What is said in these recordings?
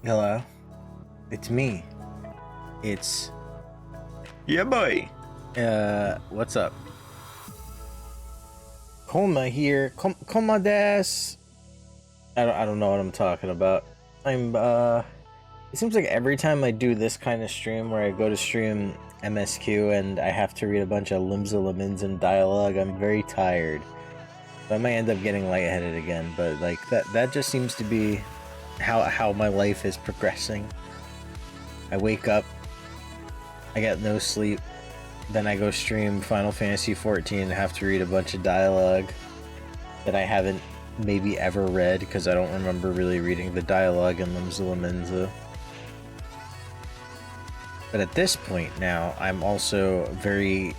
Hello, it's me. It's Yeah, boy. what's up? Koma here. Koma des. I don't know what I'm talking about. It seems like every time I do this kind of stream where I go to stream MSQ and I have to read a bunch of Limsa Lominsa dialogue, I'm very tired. So I might end up getting lightheaded again, but like that just seems to be how my life is progressing. I wake up, I get no sleep, then I go stream Final Fantasy 14 and have to read a bunch of dialogue that I haven't maybe ever read because I don't remember really reading the dialogue in Limsa Lominsa. But at this point now, I'm also very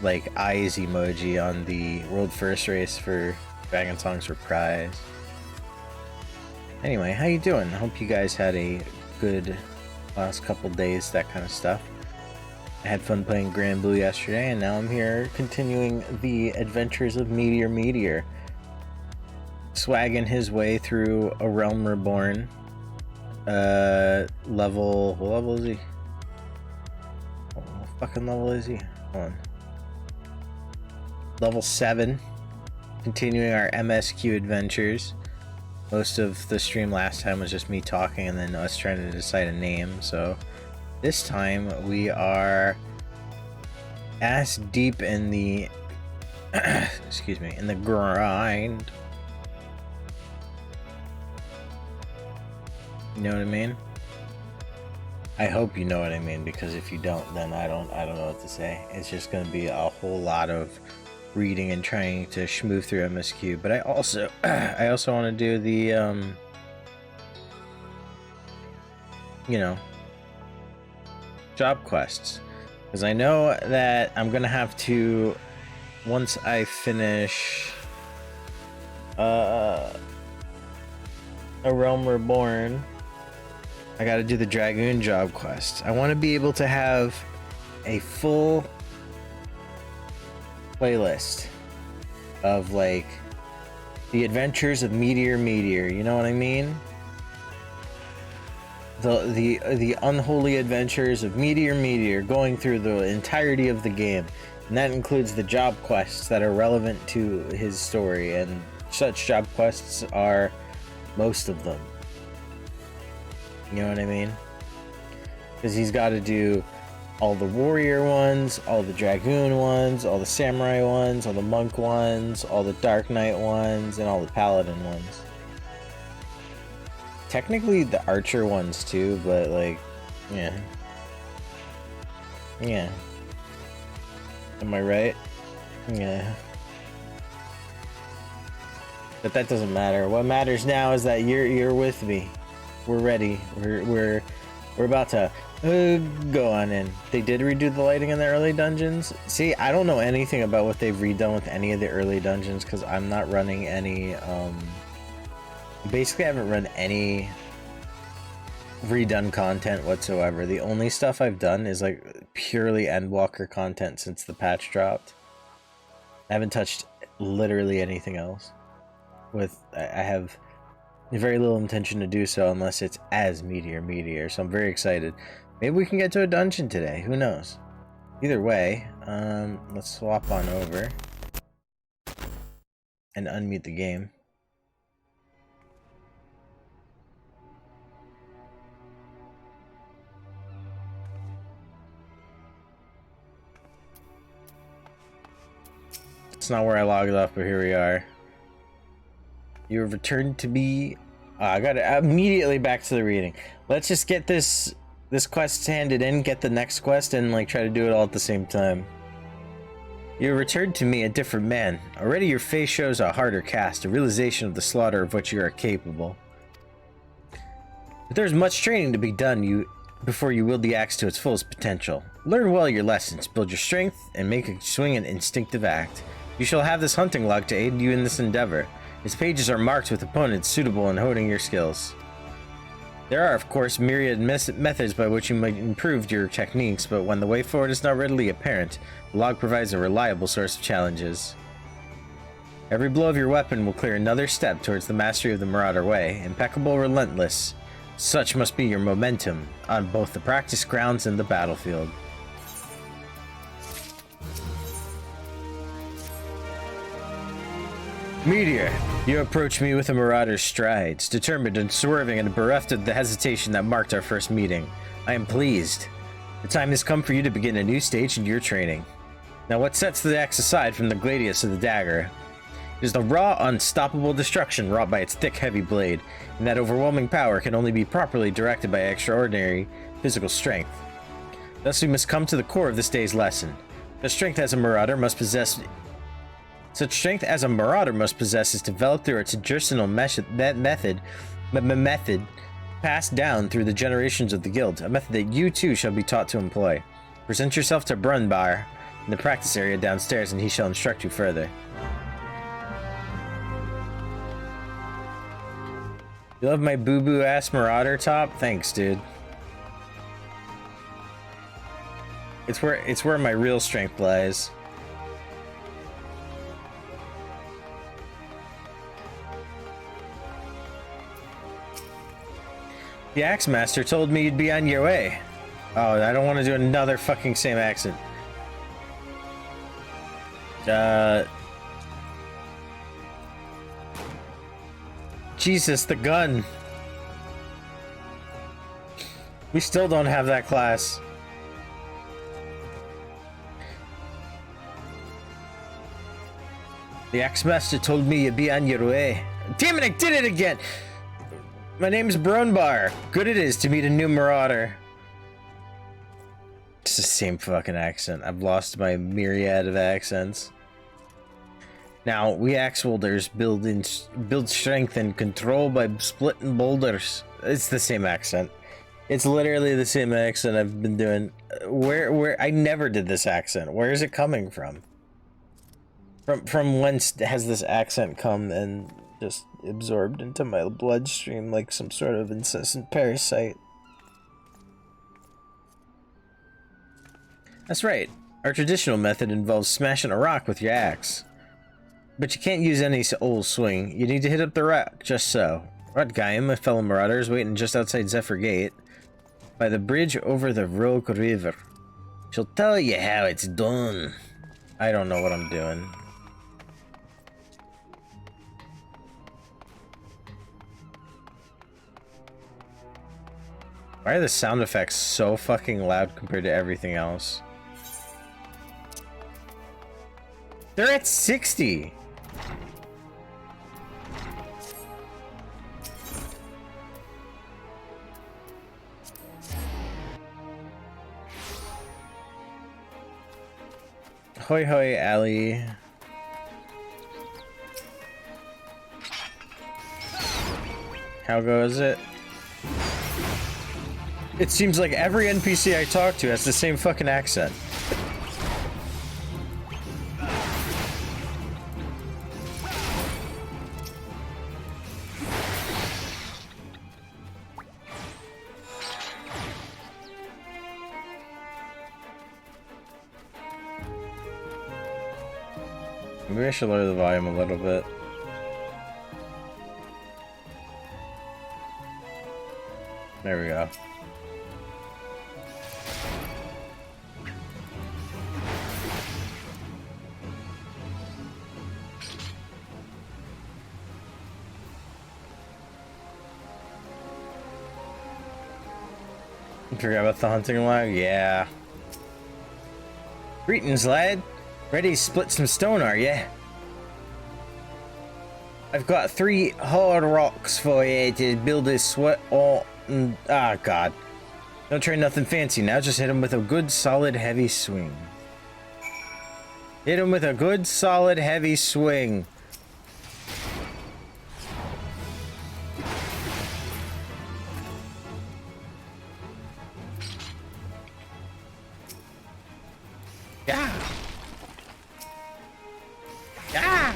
like eyes emoji on the world first race for Dragonsong's reprise. Anyway, how you doing? I hope you guys had a good last couple days, that kind of stuff. I had fun playing Grand Blue yesterday, and now I'm here continuing the adventures of Meteor Meteor. Swagging his way through A Realm Reborn. What level is he? What fucking level is he? Hold on. Level 7. Continuing our MSQ adventures. Most of the stream last time was just me talking and then us trying to decide a name, so this time we are ass deep in the excuse me, in the grind. You know what I mean? I hope you know what I mean, because if you don't, then I don't know what to say. It's just going to be a whole lot of reading and trying to schmooze through MSQ, but I also want to do the you know, job quests, because I know that I'm gonna have to, once I finish A Realm Reborn, I gotta do the Dragoon job quest. I want to be able to have a full playlist of like the adventures of Meteor Meteor, you know what I mean? The unholy adventures of Meteor Meteor, going through the entirety of the game, and that includes the job quests that are relevant to his story, and such job quests are most of them. You know what I mean? Because he's got to do all the warrior ones, all the dragoon ones, all the samurai ones, all the monk ones, all the dark knight ones, and all the paladin ones. Technically the archer ones too, but like, yeah. Am I right? Yeah. But that doesn't matter. What matters now is that you're with me. We're ready. We're about to go on in. They did redo the lighting in the early dungeons. See, I don't know anything about what they've redone with any of the early dungeons because I'm not running any basically I haven't run any redone content whatsoever. The only stuff I've done is like purely Endwalker content since the patch dropped. I haven't touched literally anything else. I have very little intention to do so unless it's as Meteor Meteor, so I'm very excited. Maybe we can get to a dungeon today, who knows? Either way, let's swap on over and unmute the game. It's not where I logged off, but here we are. You have returned to me. I got it immediately back to the reading. Let's just get this quest handed in, get the next quest, and like try to do it all at the same time. You returned to me a different man. Already your face shows a harder cast, a realization of the slaughter of which you are capable. But there's much training to be done before you wield the axe to its fullest potential. Learn well your lessons, build your strength, and make a swing an instinctive act. You shall have this hunting log to aid you in this endeavor. Its pages are marked with opponents suitable in honing your skills. There are, of course, myriad methods by which you might improve your techniques, but when the way forward is not readily apparent, the log provides a reliable source of challenges. Every blow of your weapon will clear another step towards the mastery of the Marauder way. Impeccable, relentless. Such must be your momentum on both the practice grounds and the battlefield. Meteor, you approach me with a Marauder's strides, determined and swerving and bereft of the hesitation that marked our first meeting. I am pleased. The time has come for you to begin a new stage in your training. Now what sets the axe aside from the gladius of the dagger is the raw, unstoppable destruction wrought by its thick, heavy blade, and that overwhelming power can only be properly directed by extraordinary physical strength. Thus we must come to the core of this day's lesson. The strength as a Marauder must possess Such strength as a Marauder must possess is developed through its traditional method passed down through the generations of the guild, a method that you too shall be taught to employ. Present yourself to Brunbar in the practice area downstairs, and he shall instruct you further. You love my boo-boo ass Marauder top? Thanks, dude. It's where my real strength lies. The Axe Master told me you'd be on your way. Oh, I don't want to do another fucking same accent. Jesus, the gun. We still don't have that class. The Axe Master told me you'd be on your way. Damn it, I did it again! My name's Brunbar. Good it is to meet a new Marauder. It's the same fucking accent. I've lost my myriad of accents. Now, we axe holders build strength and control by splitting boulders. It's the same accent. It's literally the same accent I've been doing. Where I never did this accent. Where is it coming from? From whence has this accent come and just absorbed into my bloodstream like some sort of incessant parasite? That's right. Our traditional method involves smashing a rock with your axe. But you can't use any old swing. You need to hit up the rock, just so. Rodgeim, my fellow Marauder, is waiting just outside Zephyr Gate, by the bridge over the Rogue River. She'll tell you how it's done. I don't know what I'm doing. Why are the sound effects so fucking loud compared to everything else? They're at 60! Hoi hoi, Ali. How goes it? It seems like every NPC I talk to has the same fucking accent. Maybe I should lower the volume a little bit. There we go. Forgot about the hunting log? Yeah. Greetings, lad. Ready to split some stone, are ya? I've got 3 hard rocks for you to build this sweat. Oh, God. Don't try nothing fancy now. Just hit him with a good, solid, heavy swing. Hit him with a good, solid, heavy swing. Yeah. Yeah.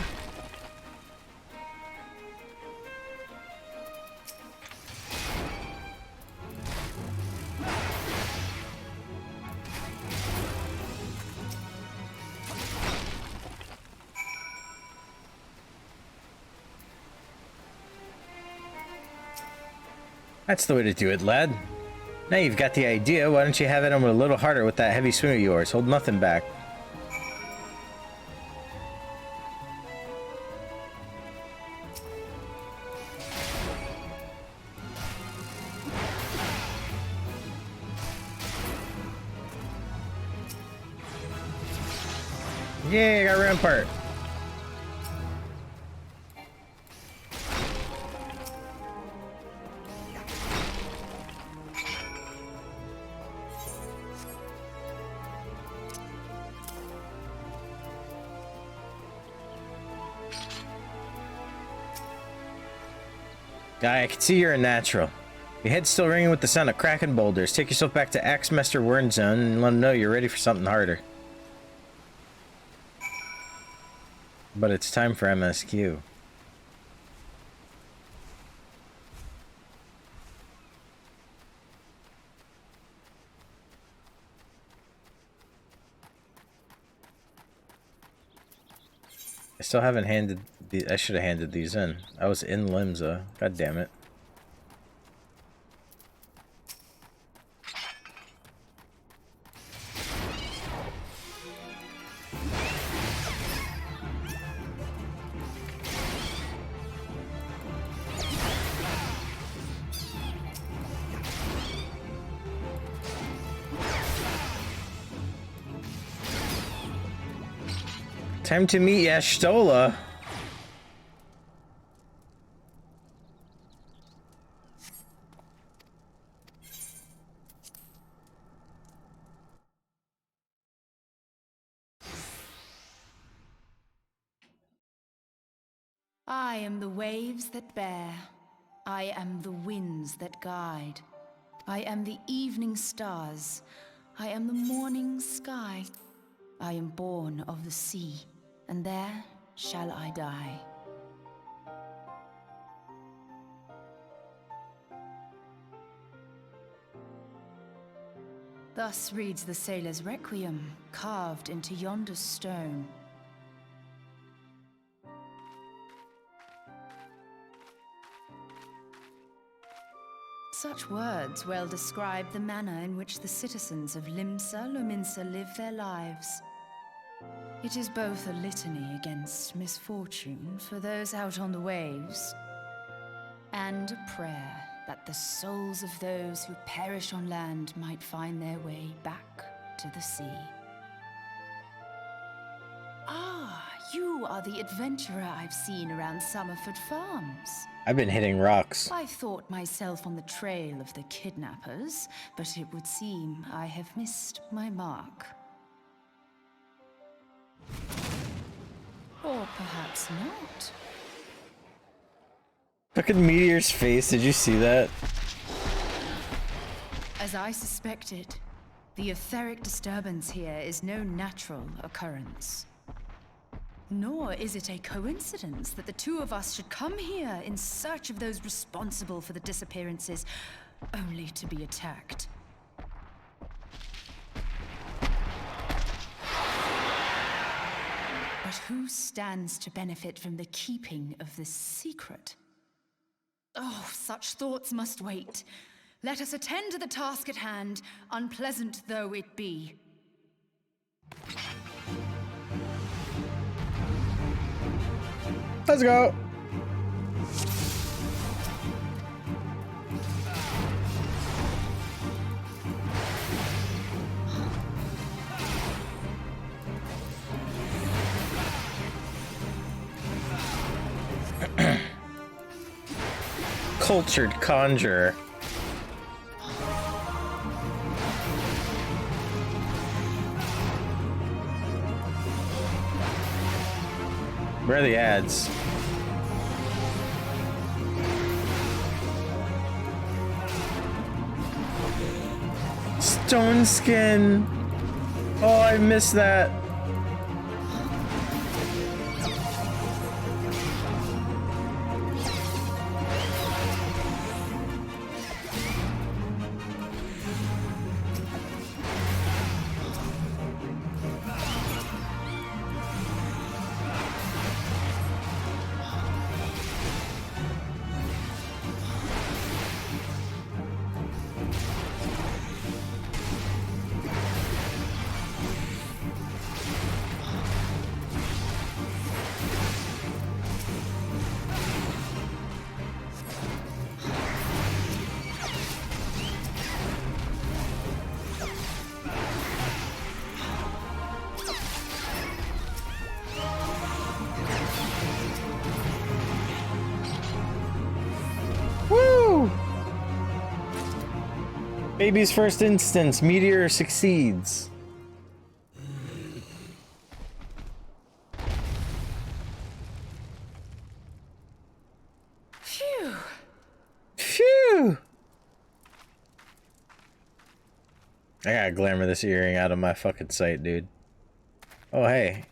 That's the way to do it, lad. Now you've got the idea, why don't you have it on a little harder with that heavy swing of yours? Hold nothing back. Yay, I got Rampart. Guy, I can see you're a natural. Your head's still ringing with the sound of cracking boulders. Take yourself back to Axemaster Wern Zone and let them know you're ready for something harder. But it's time for MSQ. I still haven't handed the. I should have handed these in. I was in Limsa. God damn it. Time to meet Yashtola. I am the waves that bear. I am the winds that guide. I am the evening stars. I am the morning sky. I am born of the sea, and there shall I die. Thus reads the sailor's requiem, carved into yonder stone. Such words well describe the manner in which the citizens of Limsa Lominsa live their lives. It is both a litany against misfortune for those out on the waves, and a prayer that the souls of those who perish on land might find their way back to the sea. Ah, you are the adventurer I've seen around Summerford Farms. I've been hitting rocks. I thought myself on the trail of the kidnappers, but it would seem I have missed my mark. Or perhaps not. Look at Meteor's face, did you see that? As I suspected, the etheric disturbance here is no natural occurrence. Nor is it a coincidence that the two of us should come here in search of those responsible for the disappearances, only to be attacked. But who stands to benefit from the keeping of this secret? Oh, such thoughts must wait. Let us attend to the task at hand, unpleasant though it be. Let's go. Cultured conjurer. Where are the ads? Stone skin. Oh, I missed that. Baby's first instance, Meteor succeeds. Phew. Phew! I gotta glamour this earring out of my fucking sight, dude. Oh, hey.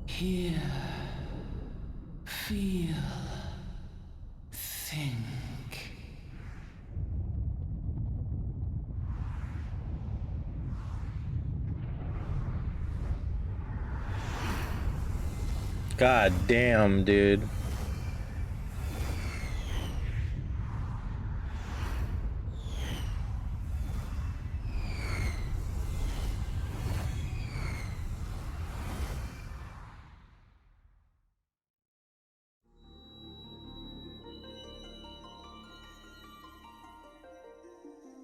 Hear, feel, think. God damn, dude.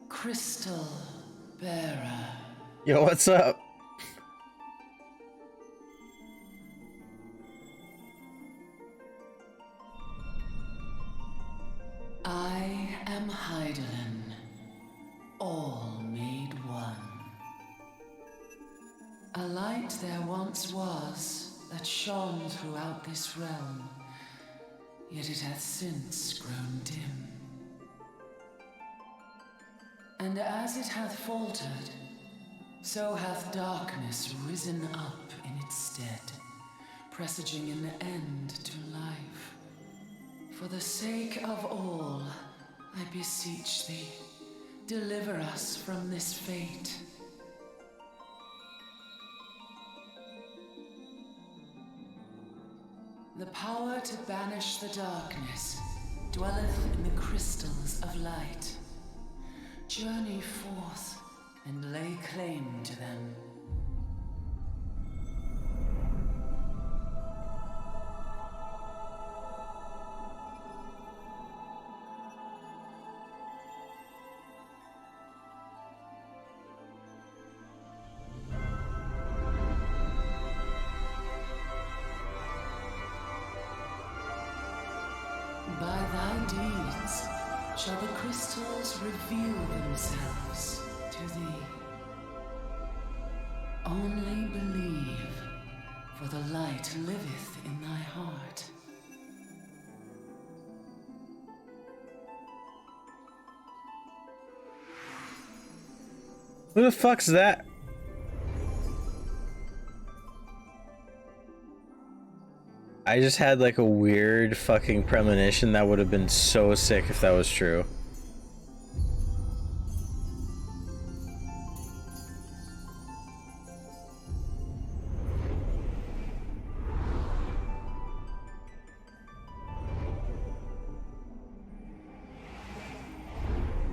Crystal bearer. Yo, what's up? I am Heidelin, all made one. A light there once was that shone throughout this realm, yet it hath since grown dim. And as it hath faltered, so hath darkness risen up in its stead, presaging an end to life. For the sake of all, I beseech thee, deliver us from this fate. The power to banish the darkness dwelleth in the crystals of light. Journey forth and lay claim to them. By thy deeds shall the crystals reveal themselves to thee. Only believe, for the light liveth in thy heart. Who the fuck's that? I just had like a weird fucking premonition that would have been so sick if that was true.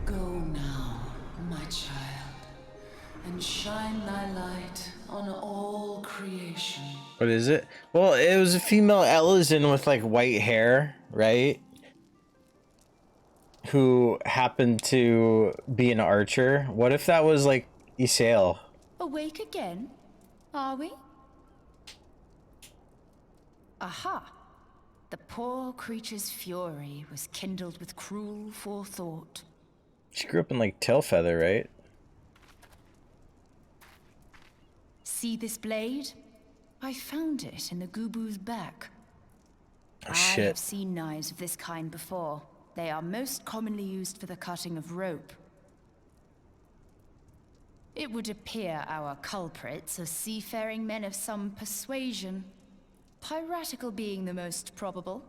Go now, my child, and shine thy light on all creation. What is it? Well, it was a female Elysian with like white hair, right? Who happened to be an archer. What if that was like Isael? Awake again, are we? Aha! The poor creature's fury was kindled with cruel forethought. She grew up in like Tailfeather, right? See this blade? I found it in the Gubu's back. Oh, I shit. have seen knives of this kind before. They are most commonly used for the cutting of rope. It would appear our culprits are seafaring men of some persuasion. Piratical being the most probable.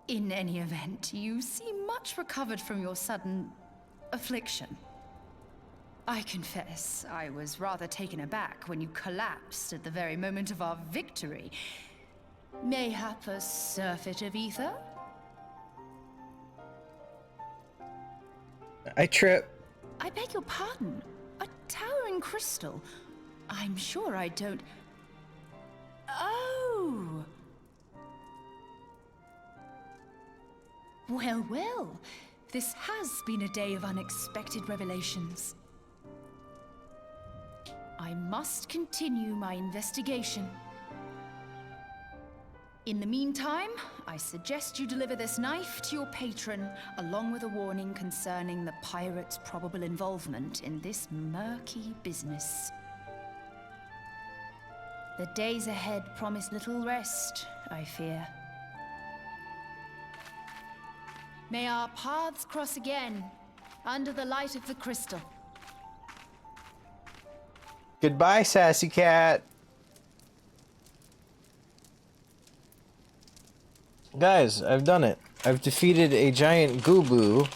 In any event, you seem much recovered from your sudden affliction. I confess, I was rather taken aback when you collapsed at the very moment of our victory. Mayhap a surfeit of ether? I trip. I beg your pardon. A towering crystal. I'm sure I don't... Oh! Well, well. This has been a day of unexpected revelations. I must continue my investigation. In the meantime, I suggest you deliver this knife to your patron, along with a warning concerning the pirate's probable involvement in this murky business. The days ahead promise little rest, I fear. May our paths cross again, under the light of the crystal. Goodbye, sassy cat. Guys, I've done it. I've defeated a giant gooboo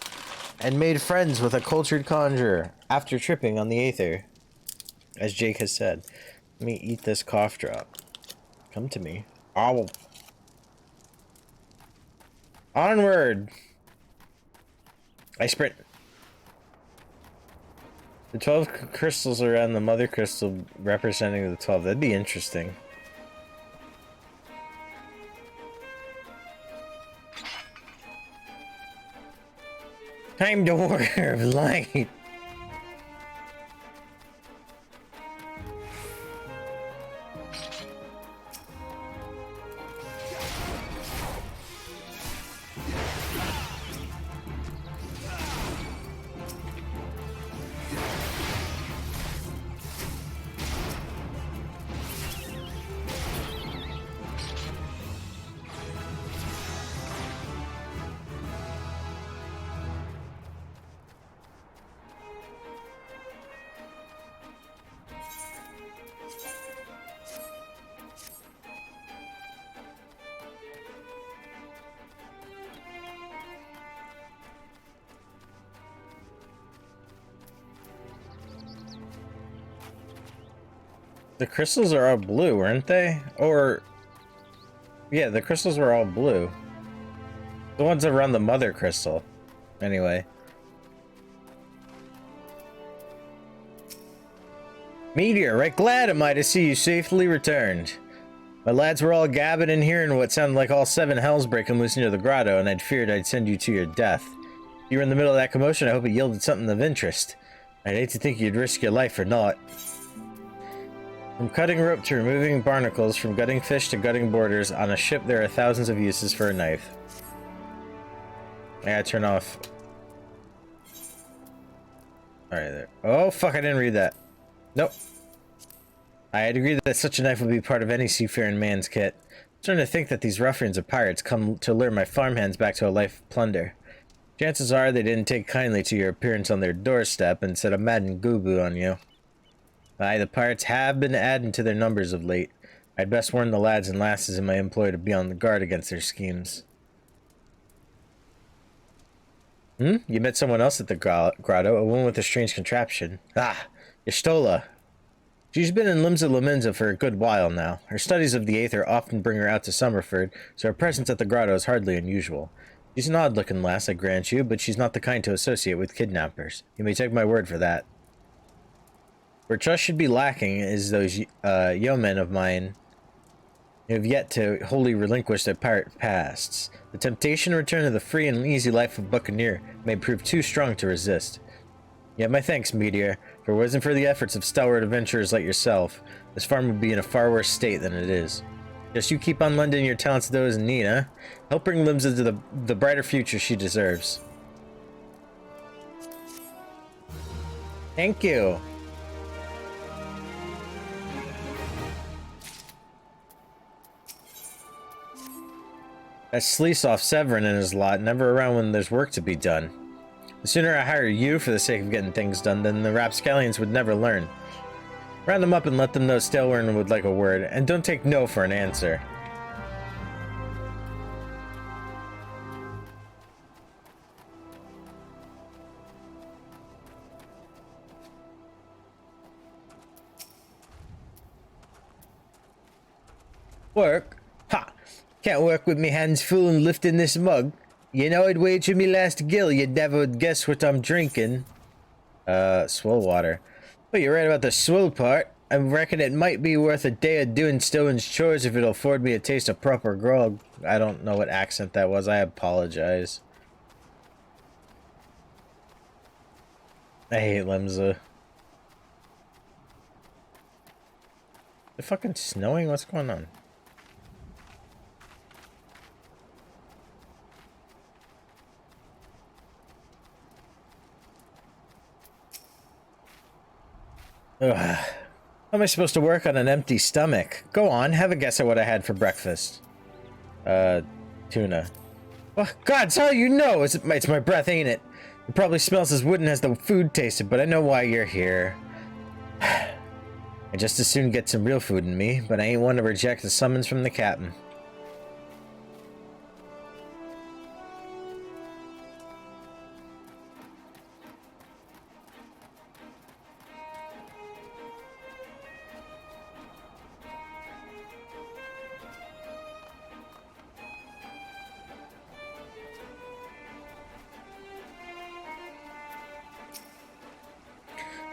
and made friends with a cultured conjurer after tripping on the aether. As Jake has said. Let me eat this cough drop. Come to me. Ow. Onward! I sprint. The 12 crystals around the mother crystal representing the 12. That'd be interesting. Time to order of light. The crystals are all blue, weren't they? Or... yeah, the crystals were all blue. The ones around the mother crystal. Anyway. Meteor, right glad am I to see you safely returned. My lads were all gabbing and hearing what sounded like all 7 hells breaking loose near the grotto, and I'd feared I'd send you to your death. You were in the middle of that commotion, I hope it yielded something of interest. I'd hate to think you'd risk your life for naught. From cutting rope to removing barnacles, from gutting fish to gutting borders, on a ship there are thousands of uses for a knife. I gotta turn off. Alright there. Oh fuck, I didn't read that. Nope. I had agreed that such a knife would be part of any seafaring man's kit. I'm starting to think that these ruffians of pirates come to lure my farmhands back to a life of plunder. Chances are they didn't take kindly to your appearance on their doorstep and set a maddened gooboo on you. Aye, the pirates have been adding to their numbers of late. I'd best warn the lads and lasses in my employ to be on the guard against their schemes. You met someone else at the grotto, a woman with a strange contraption. Ah, Y'shtola. She's been in Limsa Lominsa for a good while now. Her studies of the aether often bring her out to Summerford, so her presence at the grotto is hardly unusual. She's an odd-looking lass, I grant you, but she's not the kind to associate with kidnappers. You may take my word for that. Where trust should be lacking is those yeomen of mine who have yet to wholly relinquish their pirate pasts. The temptation to return to the free and easy life of buccaneer may prove too strong to resist. Yet my thanks, Meteor, for it wasn't for the efforts of stalwart adventurers like yourself, this farm would be in a far worse state than it is. Just you keep on lending your talents to those in need, huh? Help bring Limsa to the brighter future she deserves. Thank you. That Sleesoff Severin and his lot, never around when there's work to be done. The sooner I hire you for the sake of getting things done, then the rapscallions would never learn. Round them up and let them know Stalewern would like a word, and don't take no for an answer. Work? Ha! Can't work with me hands full and lifting this mug. You know, I'd wager me last gill you'd never would guess what I'm drinking. Swill water. But you're right about the swill part. I reckon it might be worth a day of doing Stone's chores if it'll afford me a taste of proper grog. I don't know what accent that was. I apologize. I hate Limsa. Is it fucking snowing? What's going on? Ugh. How am I supposed to work on an empty stomach? Go on, have a guess at what I had for breakfast. Tuna. Oh, God, it's all you know! It's my breath, ain't it? It probably smells as wooden as the food tasted, but I know why you're here. I just as soon get some real food in me, but I ain't one to reject the summons from the captain.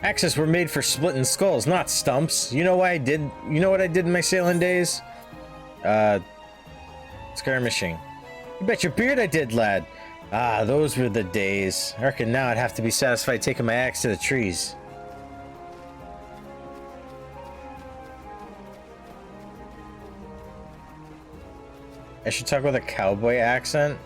Axes were made for splitting skulls, not stumps. You know why I did? You know what I did in my sailing days? Skirmishing. You bet your beard I did, lad. Ah, those were the days. I reckon now I'd have to be satisfied taking my axe to the trees. I should talk with a cowboy accent.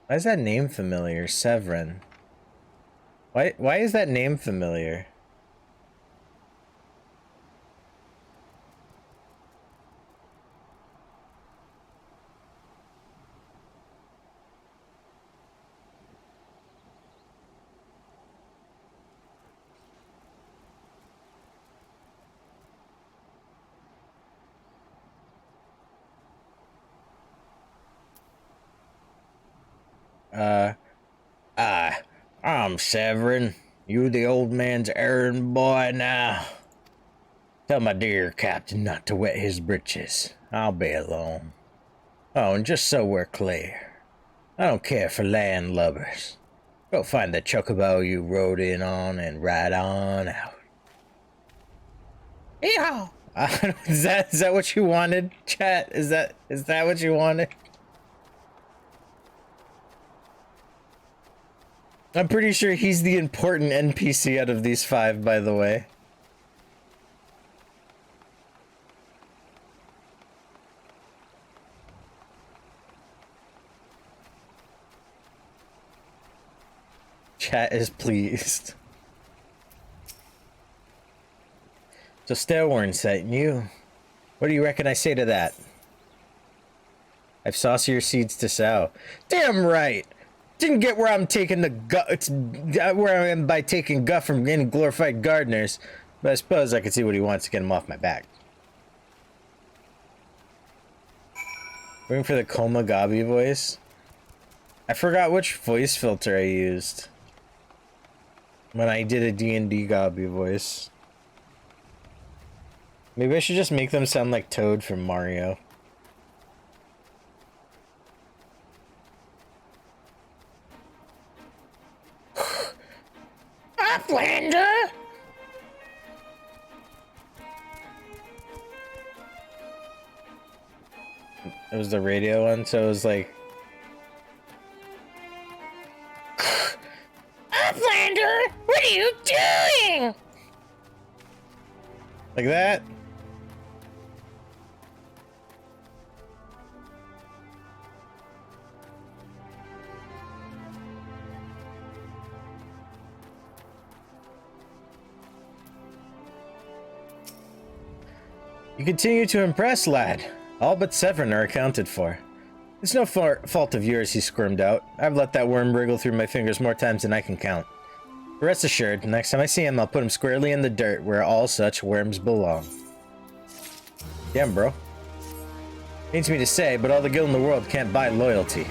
Why is that name familiar? Severin. Why is that name familiar? I'm Severin. You the old man's errand boy now. Tell my dear captain not to wet his britches. I'll be alone. Oh, and just so we're clear, I don't care for landlubbers. Go find the chocobo you rode in on and ride on out. Yeah. Is that what you wanted, chat? Is that what you wanted? I'm pretty sure he's the important NPC out of these 5, by the way. Chat is pleased. So Stairworn setting you. What do you reckon I say to that? I've saucier seeds to sow. Damn right! Didn't get where I'm taking the gut. Where I am by taking guff from any glorified gardeners, but I suppose I could see what he wants to get him off my back. Waiting for the Koma Gabi voice. I forgot which voice filter I used when I did a D&D Gabi voice. Maybe I should just make them sound like Toad from Mario. Uplander! It was the radio one, so it was like... Uplander! What are you doing? Like that? You continue to impress, lad. All but Severin are accounted for. It's no fault of yours, he squirmed out. I've let that worm wriggle through my fingers more times than I can count. Rest assured, next time I see him, I'll put him squarely in the dirt where all such worms belong. Damn, bro. Pains me to say, but all the guild in the world can't buy loyalty.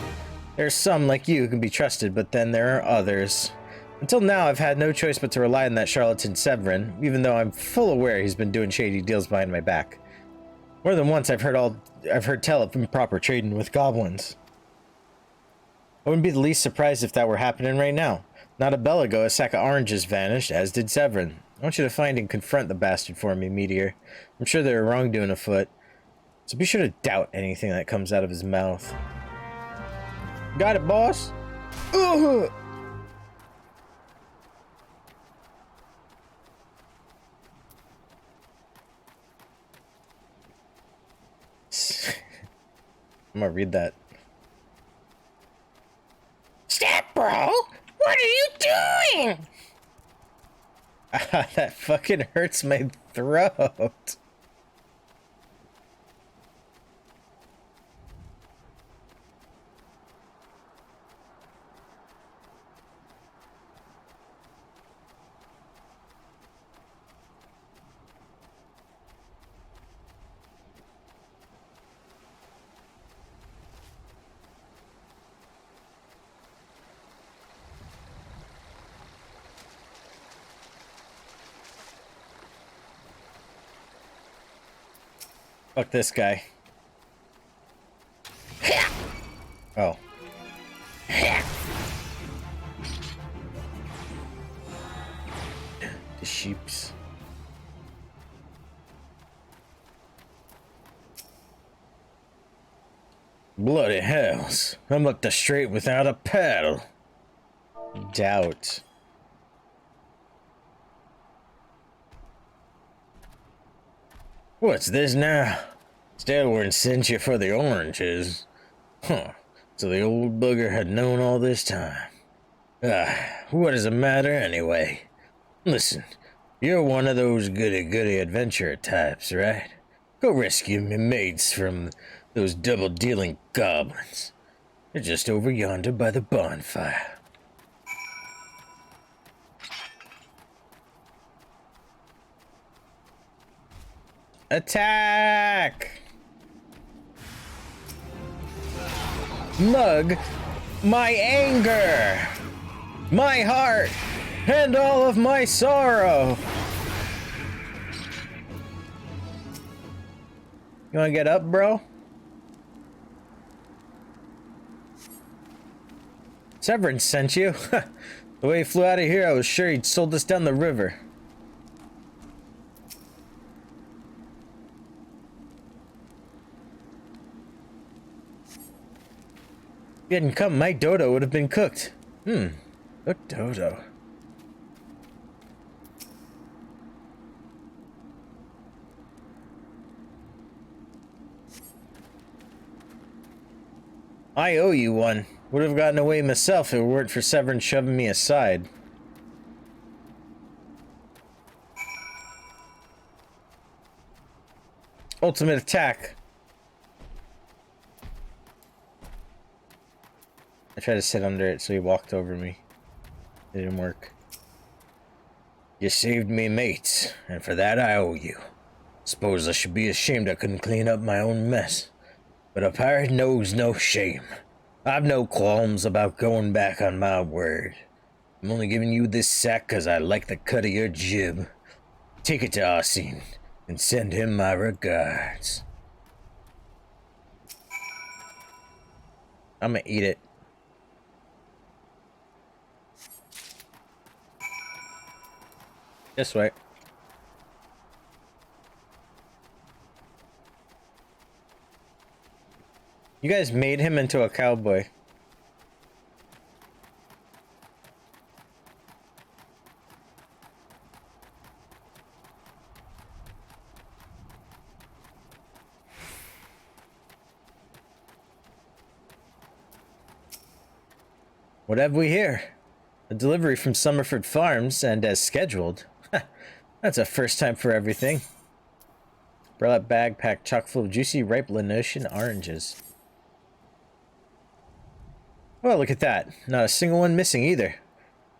There's some like you who can be trusted, but then there are others. Until now, I've had no choice but to rely on that charlatan Severin, even though I'm full aware he's been doing shady deals behind my back. More than once, I've heard tell of improper trading with goblins. I wouldn't be the least surprised if that were happening right now. Not a bell ago, a sack of oranges vanished, as did Severin. I want you to find and confront the bastard for me, Meteor. I'm sure there are wrongdoing afoot, so be sure to doubt anything that comes out of his mouth. Got it, boss? Ugh! I'm gonna read that. Stop, bro! What are you doing? That fucking hurts my throat. Fuck this guy. Oh. The sheeps. Bloody hells. I'm up the street without a paddle. Doubt. What's this now? Stalwart sent you for the oranges. Huh. So the old bugger had known all this time. What does it matter anyway? Listen, you're one of those goody-goody adventurer types, right? Go rescue me mates from those double-dealing goblins. They're just over yonder by the bonfire. Attack! Mug my anger, my heart, and all of my sorrow. You wanna get up, bro? Severin sent you? The way he flew out of here, I was sure he'd sold us down the river. If he hadn't come, my dodo would have been cooked. Good dodo. I owe you one. Would have gotten away myself if it weren't for Severin shoving me aside. Ultimate attack. I tried to sit under it, so he walked over me. It didn't work. You saved me, mates, and for that I owe you. Suppose I should be ashamed I couldn't clean up my own mess. But a pirate knows no shame. I've no qualms about going back on my word. I'm only giving you this sack because I like the cut of your jib. Take it to Arsene and send him my regards. I'm gonna eat it. This way. You guys made him into a cowboy. What have we here? A delivery from Summerford Farms, and as scheduled. That's a first time for everything. Burlap bag packed chock full of juicy, ripe Laotian oranges. Well, look at that. Not a single one missing either.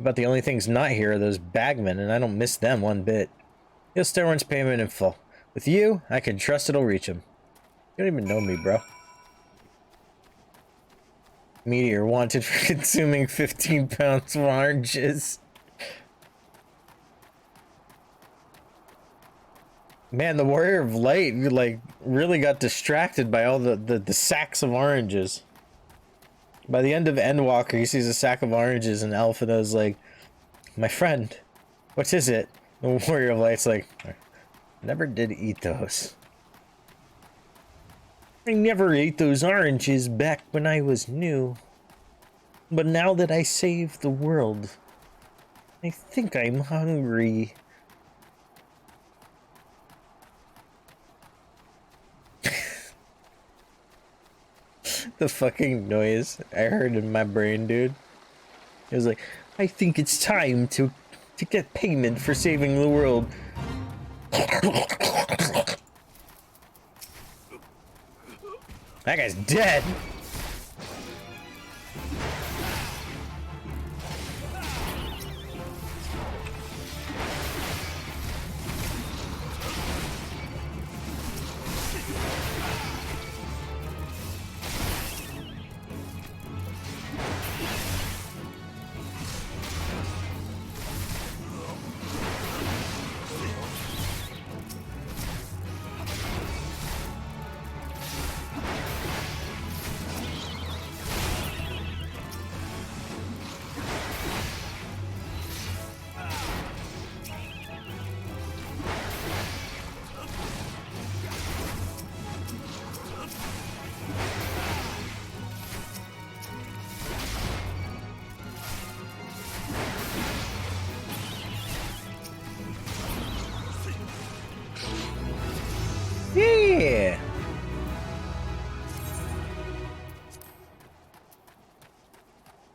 But the only things not here are those bagmen, and I don't miss them one bit. He'll still runs payment in full. With you, I can trust it'll reach him. You don't even know me, bro. Meteor wanted for consuming 15 pounds of oranges. Man, the Warrior of Light, like, really got distracted by all the sacks of oranges. By the end of Endwalker, he sees a sack of oranges, and Alphina's like, my friend, what is it? The Warrior of Light's like, I never did eat those. I never ate those oranges back when I was new. But now that I saved the world, I think I'm hungry. The fucking noise I heard in my brain, dude. It was like, I think it's time to get payment for saving the world. That guy's dead. Yeah.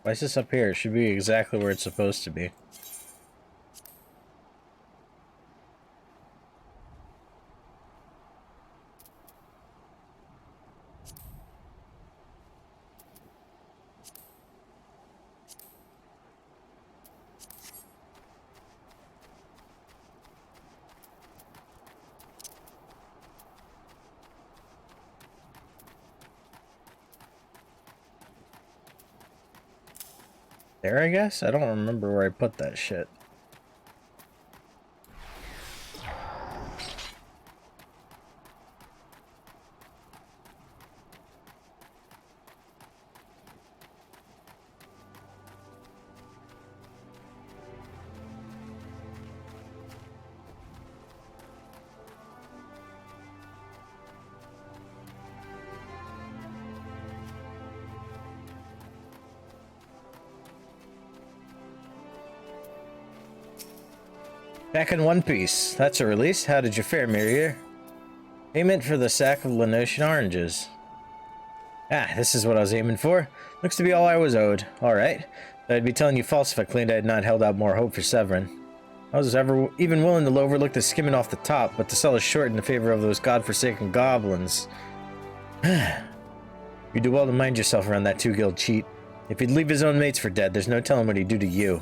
Why is this up here? It should be exactly where it's supposed to be. There, I guess? I don't remember where I put that shit. Back in one piece. That's a release. How did you fare, Meteor? Payment for the sack of Lenosian oranges. Ah, this is what I was aiming for. Looks to be all I was owed. Alright. I'd be telling you false if I claimed I had not held out more hope for Severin. I was even willing to overlook the skimming off the top, but to sell us short in the favor of those godforsaken goblins. You do well to mind yourself around that two-guild cheat. If he'd leave his own mates for dead, there's no telling what he'd do to you.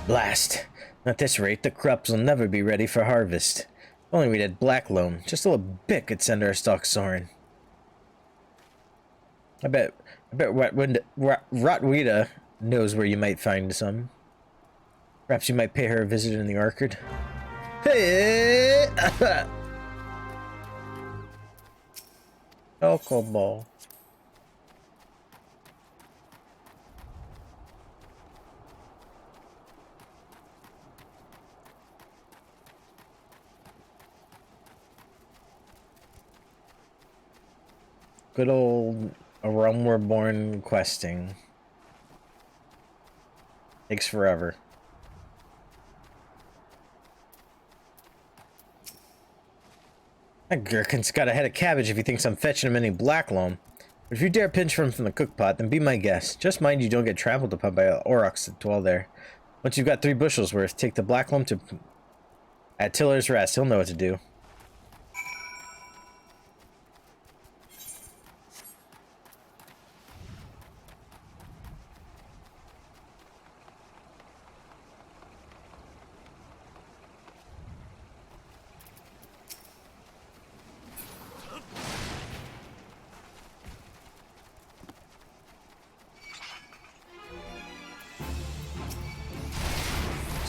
Blast. At this rate, the crops will never be ready for harvest. If only we'd had black loam. Just a little bit could send our stock soaring. I bet Rotweeda knows where you might find some. Perhaps you might pay her a visit in the orchard. Hey! Chocobo. Good old A Realm We're Born questing. Takes forever. That gherkin's got a head of cabbage if he thinks I'm fetching him any black loam. But if you dare pinch from the cook pot, then be my guest. Just mind you don't get trampled upon by aurochs that dwell there. Once you've got 3 bushels worth, take the black loam to at Tiller's Rest. He'll know what to do.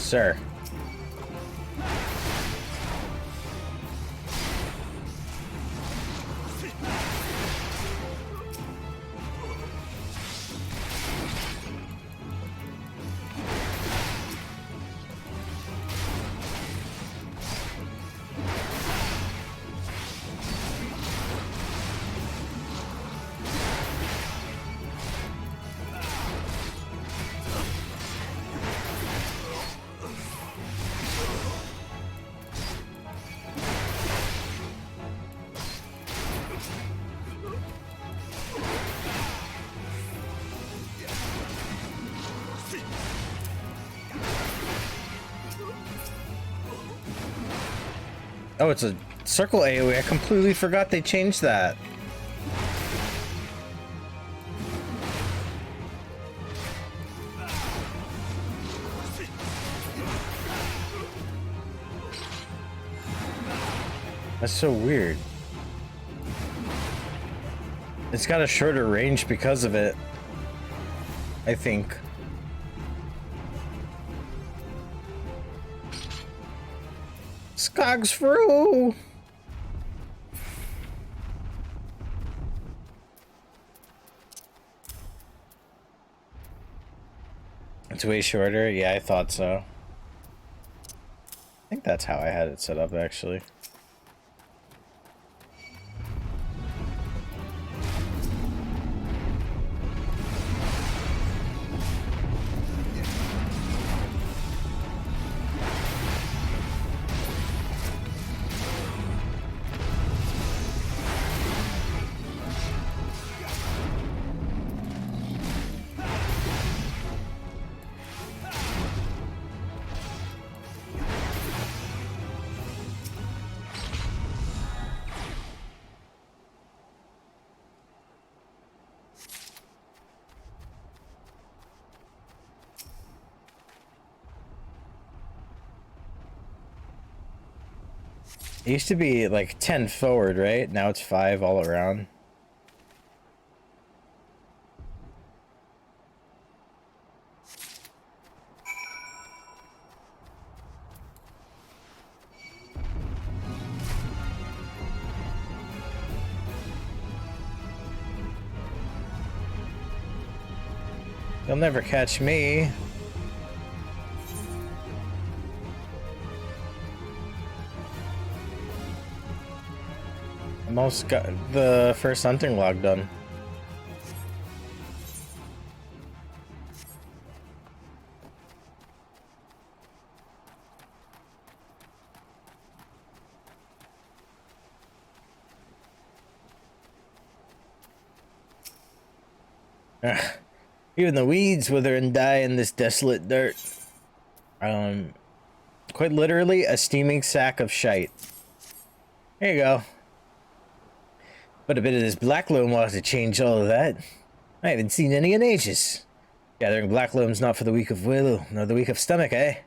sir. Oh, it's a circle AoE. I completely forgot they changed that. That's so weird. It's got a shorter range because of it, I think. Skogs through. It's way shorter. Yeah, I thought so. I think that's how I had it set up, actually. It used to be like 10 forward, right? Now it's 5 all around. You'll never catch me. Almost got the first hunting log done. Even the weeds wither and die in this desolate dirt. Quite literally a steaming sack of shite. There you go. But a bit of this black loam will have to change all of that. I haven't seen any in ages. Gathering black loam's not for the weak of will, nor the weak of stomach, eh?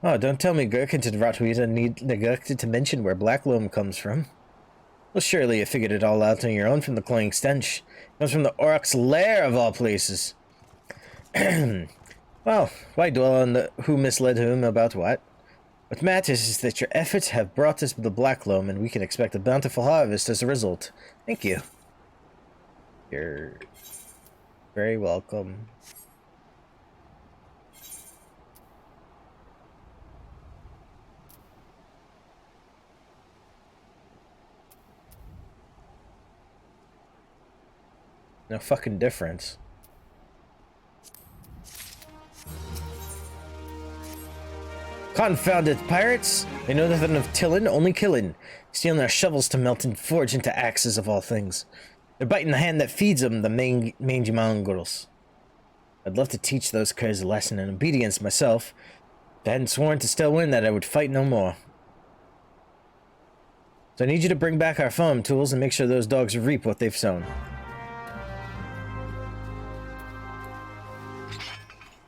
oh, don't tell me Gherkins and Rotweed need neglected to mention where black loam comes from. Well, surely you figured it all out on your own from the cloying stench. It comes from the Aurochs' lair, of all places. Well, why dwell on who misled whom about what? What matters is that your efforts have brought us the black loam, and we can expect a bountiful harvest as a result. Thank you. You're very welcome. No fucking difference. Confounded pirates! They know nothing of tillin', only killin'. Stealing our shovels to melt and forge into axes of all things. They're biting the hand that feeds them, the mangy mongrels. I'd love to teach those curs a lesson in obedience myself. If I hadn't sworn to Stillwind that I would fight no more. So I need you to bring back our farm tools and make sure those dogs reap what they've sown.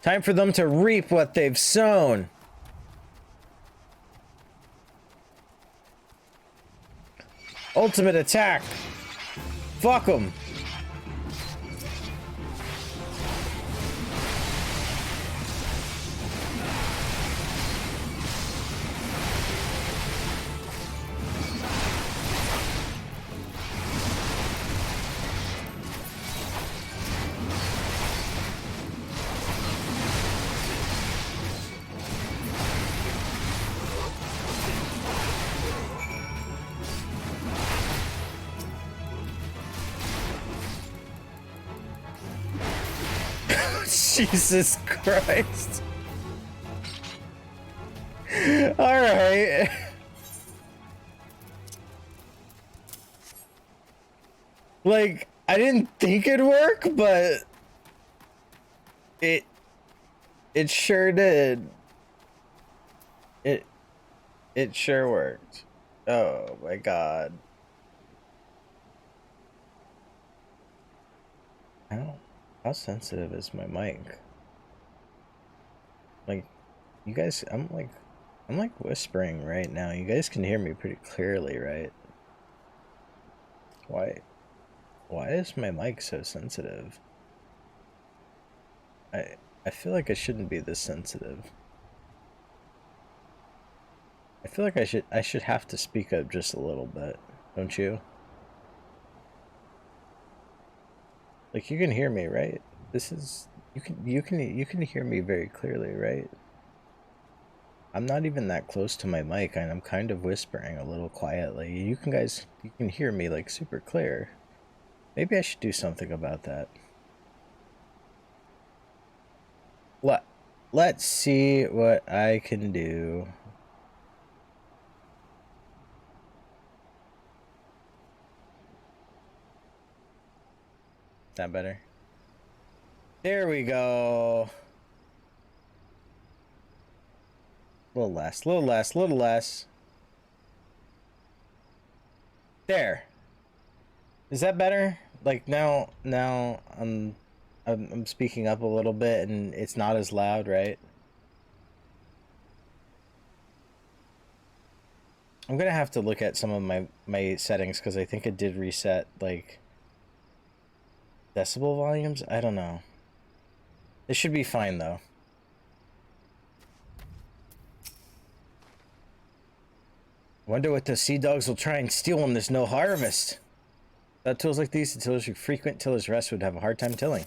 Time for them to reap what they've sown. Ultimate attack. Fuck them. Jesus Christ. Alright. Like, I didn't think it'd work, but it sure did. It sure worked. Oh my god. How sensitive is my mic? Like, you guys, I'm like whispering right now. You guys can hear me pretty clearly, right? Why is my mic so sensitive? I feel like I shouldn't be this sensitive. I feel like I should have to speak up just a little bit, don't you? Like, you can hear me, right? This is you can hear me very clearly, right? I'm not even that close to my mic and I'm kind of whispering a little quietly. You can hear me like super clear. Maybe I should do something about that. Let's see what I can do. That better? There we go. A little less, little less, little less. There. Is that better? Like now I'm speaking up a little bit and it's not as loud, right? I'm gonna have to look at some of my settings because I think it did reset like decibel volumes. I don't know. It should be fine though. Wonder what the sea dogs will try and steal when there's no harvest. Without tools like these, the tillers who frequent Tiller's Rest would have a hard time tilling.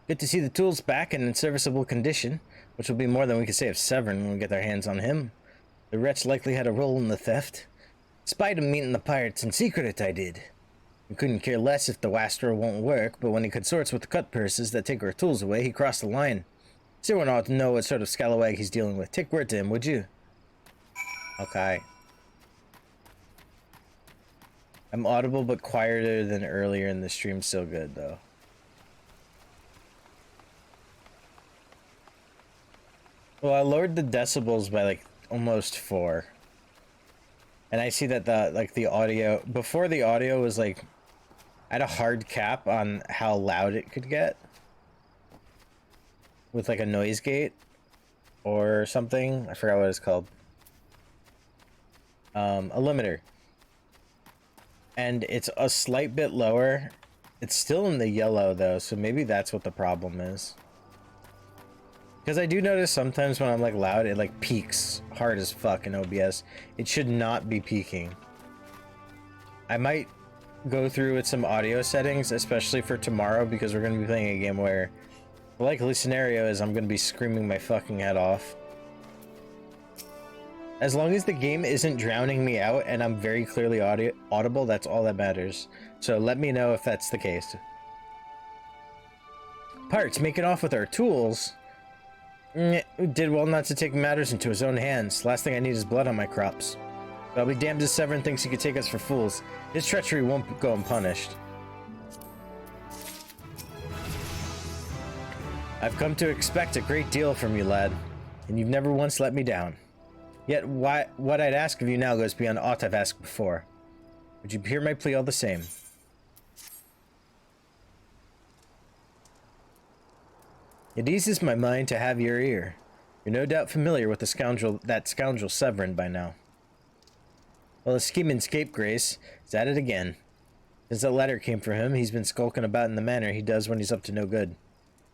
Good to see the tools back and in serviceable condition, which will be more than we can say of Severn when we get our hands on him. The wretch likely had a role in the theft. Spied him meeting the pirates in secret, I did. We couldn't care less if the Waster won't work, but when he consorts with the cut purses that take our tools away, he crossed the line. Someone ought to know what sort of scalawag he's dealing with. Take word to him, would you? Okay. I'm audible but quieter than earlier in the stream. Still good though. Well, I lowered the decibels by like almost 4. And I see that the audio before the audio was like I had a hard cap on how loud it could get with like a noise gate or something. I forgot what it's called. A limiter. And it's a slight bit lower. It's still in the yellow though, so maybe that's what the problem is. Because I do notice sometimes when I'm like loud, it like peaks hard as fuck in OBS. It should not be peaking. I might go through with some audio settings, especially for tomorrow, because we're going to be playing a game where the likely scenario is I'm going to be screaming my fucking head off. As long as the game isn't drowning me out and I'm very clearly audible, that's all that matters. So let me know if that's the case. Pirates making off with our tools. Did well not to take matters into his own hands. Last thing I need is blood on my crops. But I'll be damned if Severn thinks he could take us for fools. His treachery won't go unpunished. I've come to expect a great deal from you, lad, and you've never once let me down. Yet what I'd ask of you now goes beyond aught I've asked before. Would you hear my plea all the same? It eases my mind to have your ear. You're no doubt familiar with that scoundrel Severn by now. Well, his scheming scapegrace is at it again. Since that letter came from him, he's been skulking about in the manner he does when he's up to no good.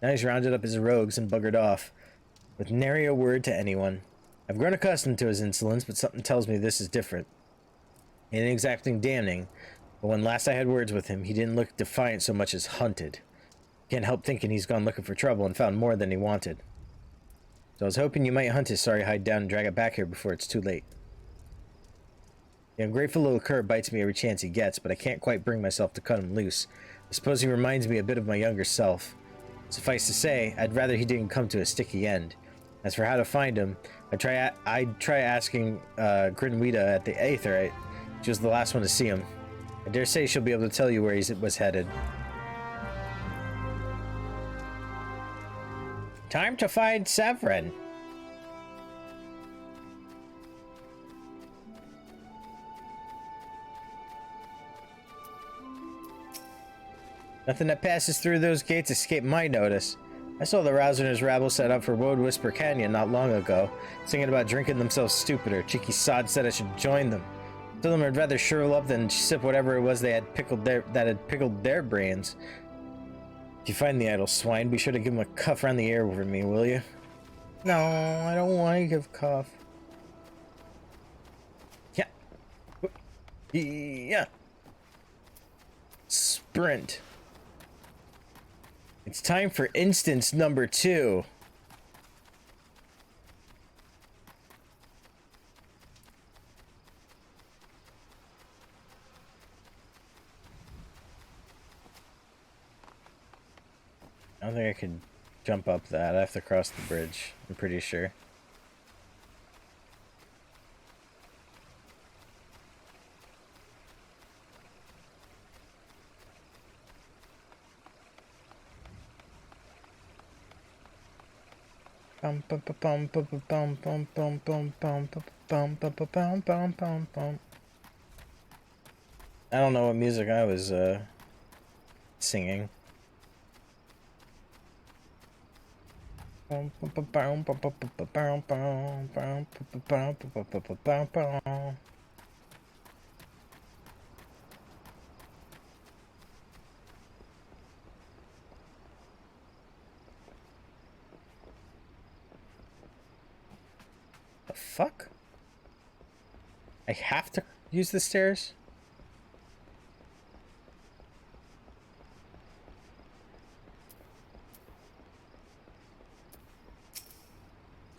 Now he's rounded up his rogues and buggered off, with nary a word to anyone. I've grown accustomed to his insolence, but something tells me this is different. He ain't exacting damning, but when last I had words with him, he didn't look defiant so much as hunted. Can't help thinking he's gone looking for trouble and found more than he wanted. So I was hoping you might hunt his sorry hide down and drag it back here before it's too late. The ungrateful little cur bites me every chance he gets, but I can't quite bring myself to cut him loose. I suppose he reminds me a bit of my younger self. Suffice to say, I'd rather he didn't come to a sticky end. As for how to find him, I'd try asking Grinweeda at the Aetherite. She was the last one to see him. I dare say she'll be able to tell you where he was headed. Time to find Severin. Nothing that passes through those gates escaped my notice. I saw the Rouser and his rabble set up for Woad Whisper Canyon not long ago, singing about drinking themselves stupider. Cheeky sod said I should join them. Told them I'd rather shrivel up than sip whatever it was they had pickled their brains. If you find the idle swine, be sure to give him a cuff around the ear for me, will you? No, I don't want to give cuff. Yeah. Yeah. Sprint. It's time for instance number 2. I don't think I could jump up that. I have to cross the bridge, I'm pretty sure. I don't know what music I was singing. The fuck? I have to use the stairs?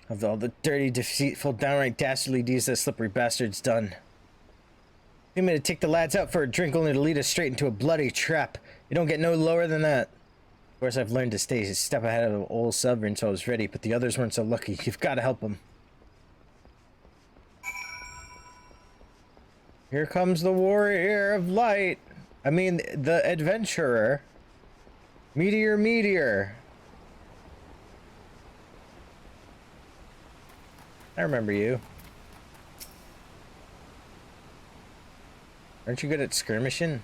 Of all the dirty, deceitful, downright dastardly deeds that slippery bastard's done. You mean to take the lads out for a drink only to lead us straight into a bloody trap. You don't get no lower than that. Of course, I've learned to stay a step ahead of old Severin until I was ready, but the others weren't so lucky. You've got to help them. Here comes the warrior of light. I mean, the adventurer. Meteor Meteor. I remember you. Aren't you good at skirmishing?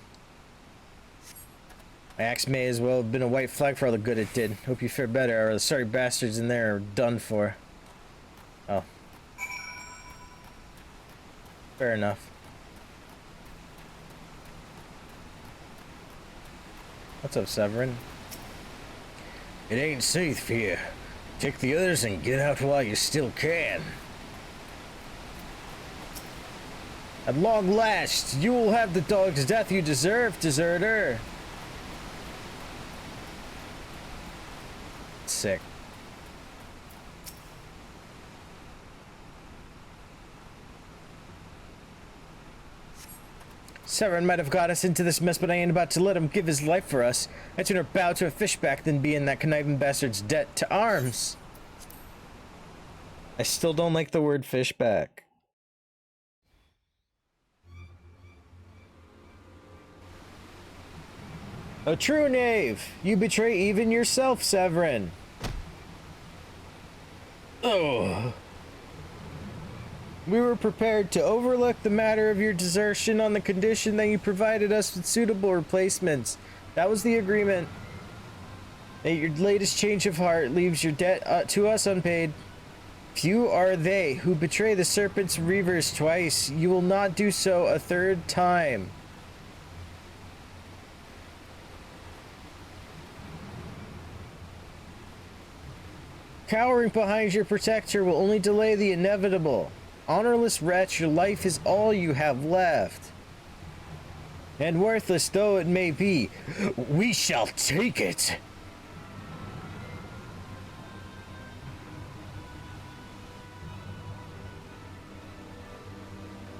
My axe may as well have been a white flag for all the good it did. Hope you fare better, or the sorry bastards in there are done for. Oh. Fair enough. What's up, Severin? It ain't safe here. Take the others and get out while you still can. At long last, you will have the dog's death you deserve, deserter. Sick. Severin might have got us into this mess, but I ain't about to let him give his life for us. I'd sooner bow to a fishback than be in that conniving bastard's debt. To arms! I still don't like the word fishback. A true knave! You betray even yourself, Severin! Ugh. We were prepared to overlook the matter of your desertion on the condition that you provided us with suitable replacements. That was the agreement. That your latest change of heart leaves your debt to us unpaid. Few are they who betray the serpent's reavers twice. You will not do so a third time. Cowering behind your protector will only delay the inevitable. Honorless wretch, your life is all you have left. And worthless though it may be, we shall take it.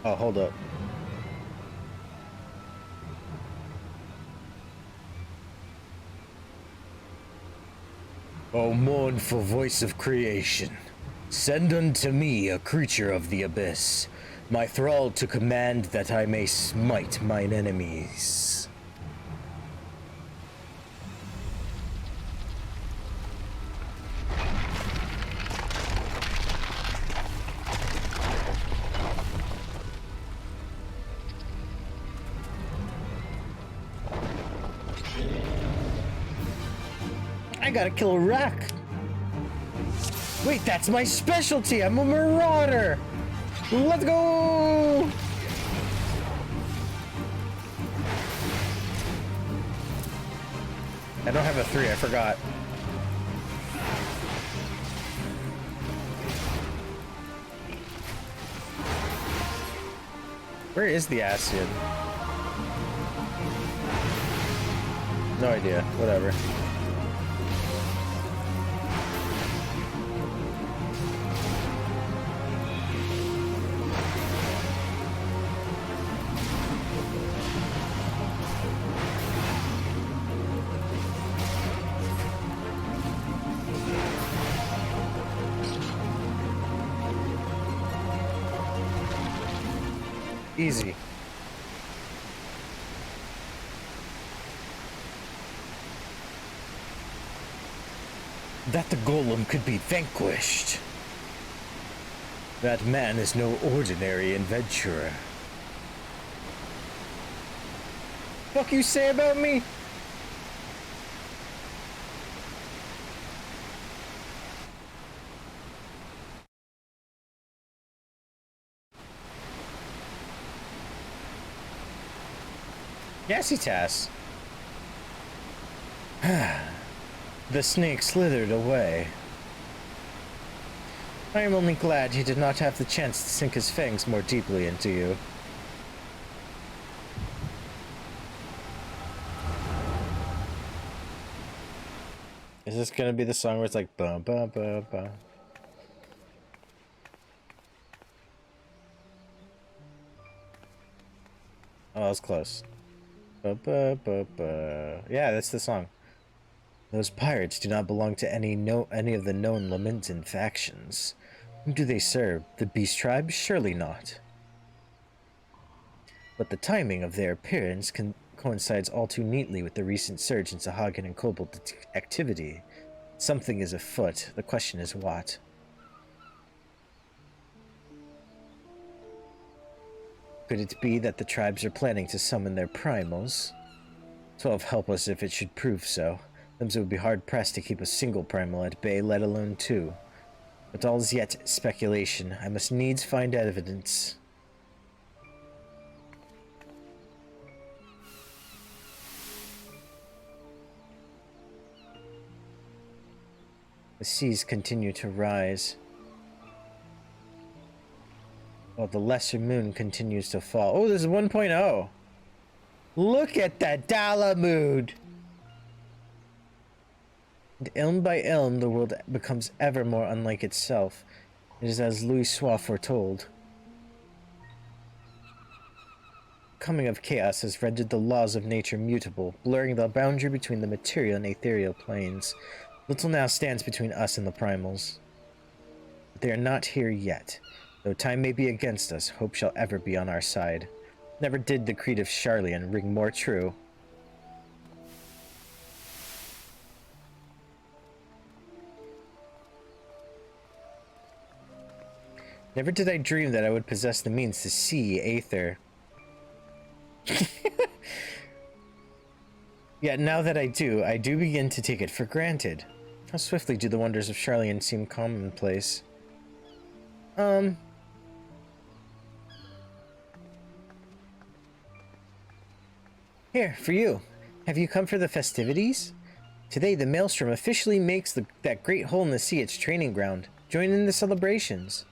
Oh, hold up. O mournful voice of creation, send unto me a creature of the abyss, my thrall to command that I may smite mine enemies. I gotta kill a rack. Wait, that's my specialty. I'm a marauder. Let's go. I don't have a 3. I forgot. Where is the acid? No idea. Whatever. Easy. That the golem could be vanquished. That man is no ordinary adventurer. Fuck you say about me? Gassy Tass. The snake slithered away. I am only glad he did not have the chance to sink his fangs more deeply into you. Is this gonna be the song where it's like bum bum bum bum? Oh, that was close. Ba, ba, ba, ba. Yeah, that's the song. Those pirates do not belong to any of the known Lamentin factions. Whom do they serve? The Beast Tribe? Surely not. But the timing of their appearance coincides all too neatly with the recent surge in Sahagin and Kobold activity. Something is afoot. The question is what? Could it be that the tribes are planning to summon their primals? 12 help us if it should prove so. Limsa would be hard-pressed to keep a single primal at bay, let alone 2. But all is yet speculation. I must needs find evidence. The seas continue to rise, while the lesser moon continues to fall. Oh, this is 1.0. Look at that Dalamud! And ilm by ilm, the world becomes ever more unlike itself. It is as Louis Soir foretold. Coming of chaos has rendered the laws of nature mutable, blurring the boundary between the material and ethereal planes. Little now stands between us and the primals. But they are not here yet. Though time may be against us, hope shall ever be on our side. Never did the creed of Charlian ring more true. Never did I dream that I would possess the means to see Aether. Yet now that I do begin to take it for granted. How swiftly do the wonders of Charlian seem commonplace. Here, for you. Have you come for the festivities? Today, the Maelstrom officially makes that great hole in the sea its training ground. Join in the celebrations.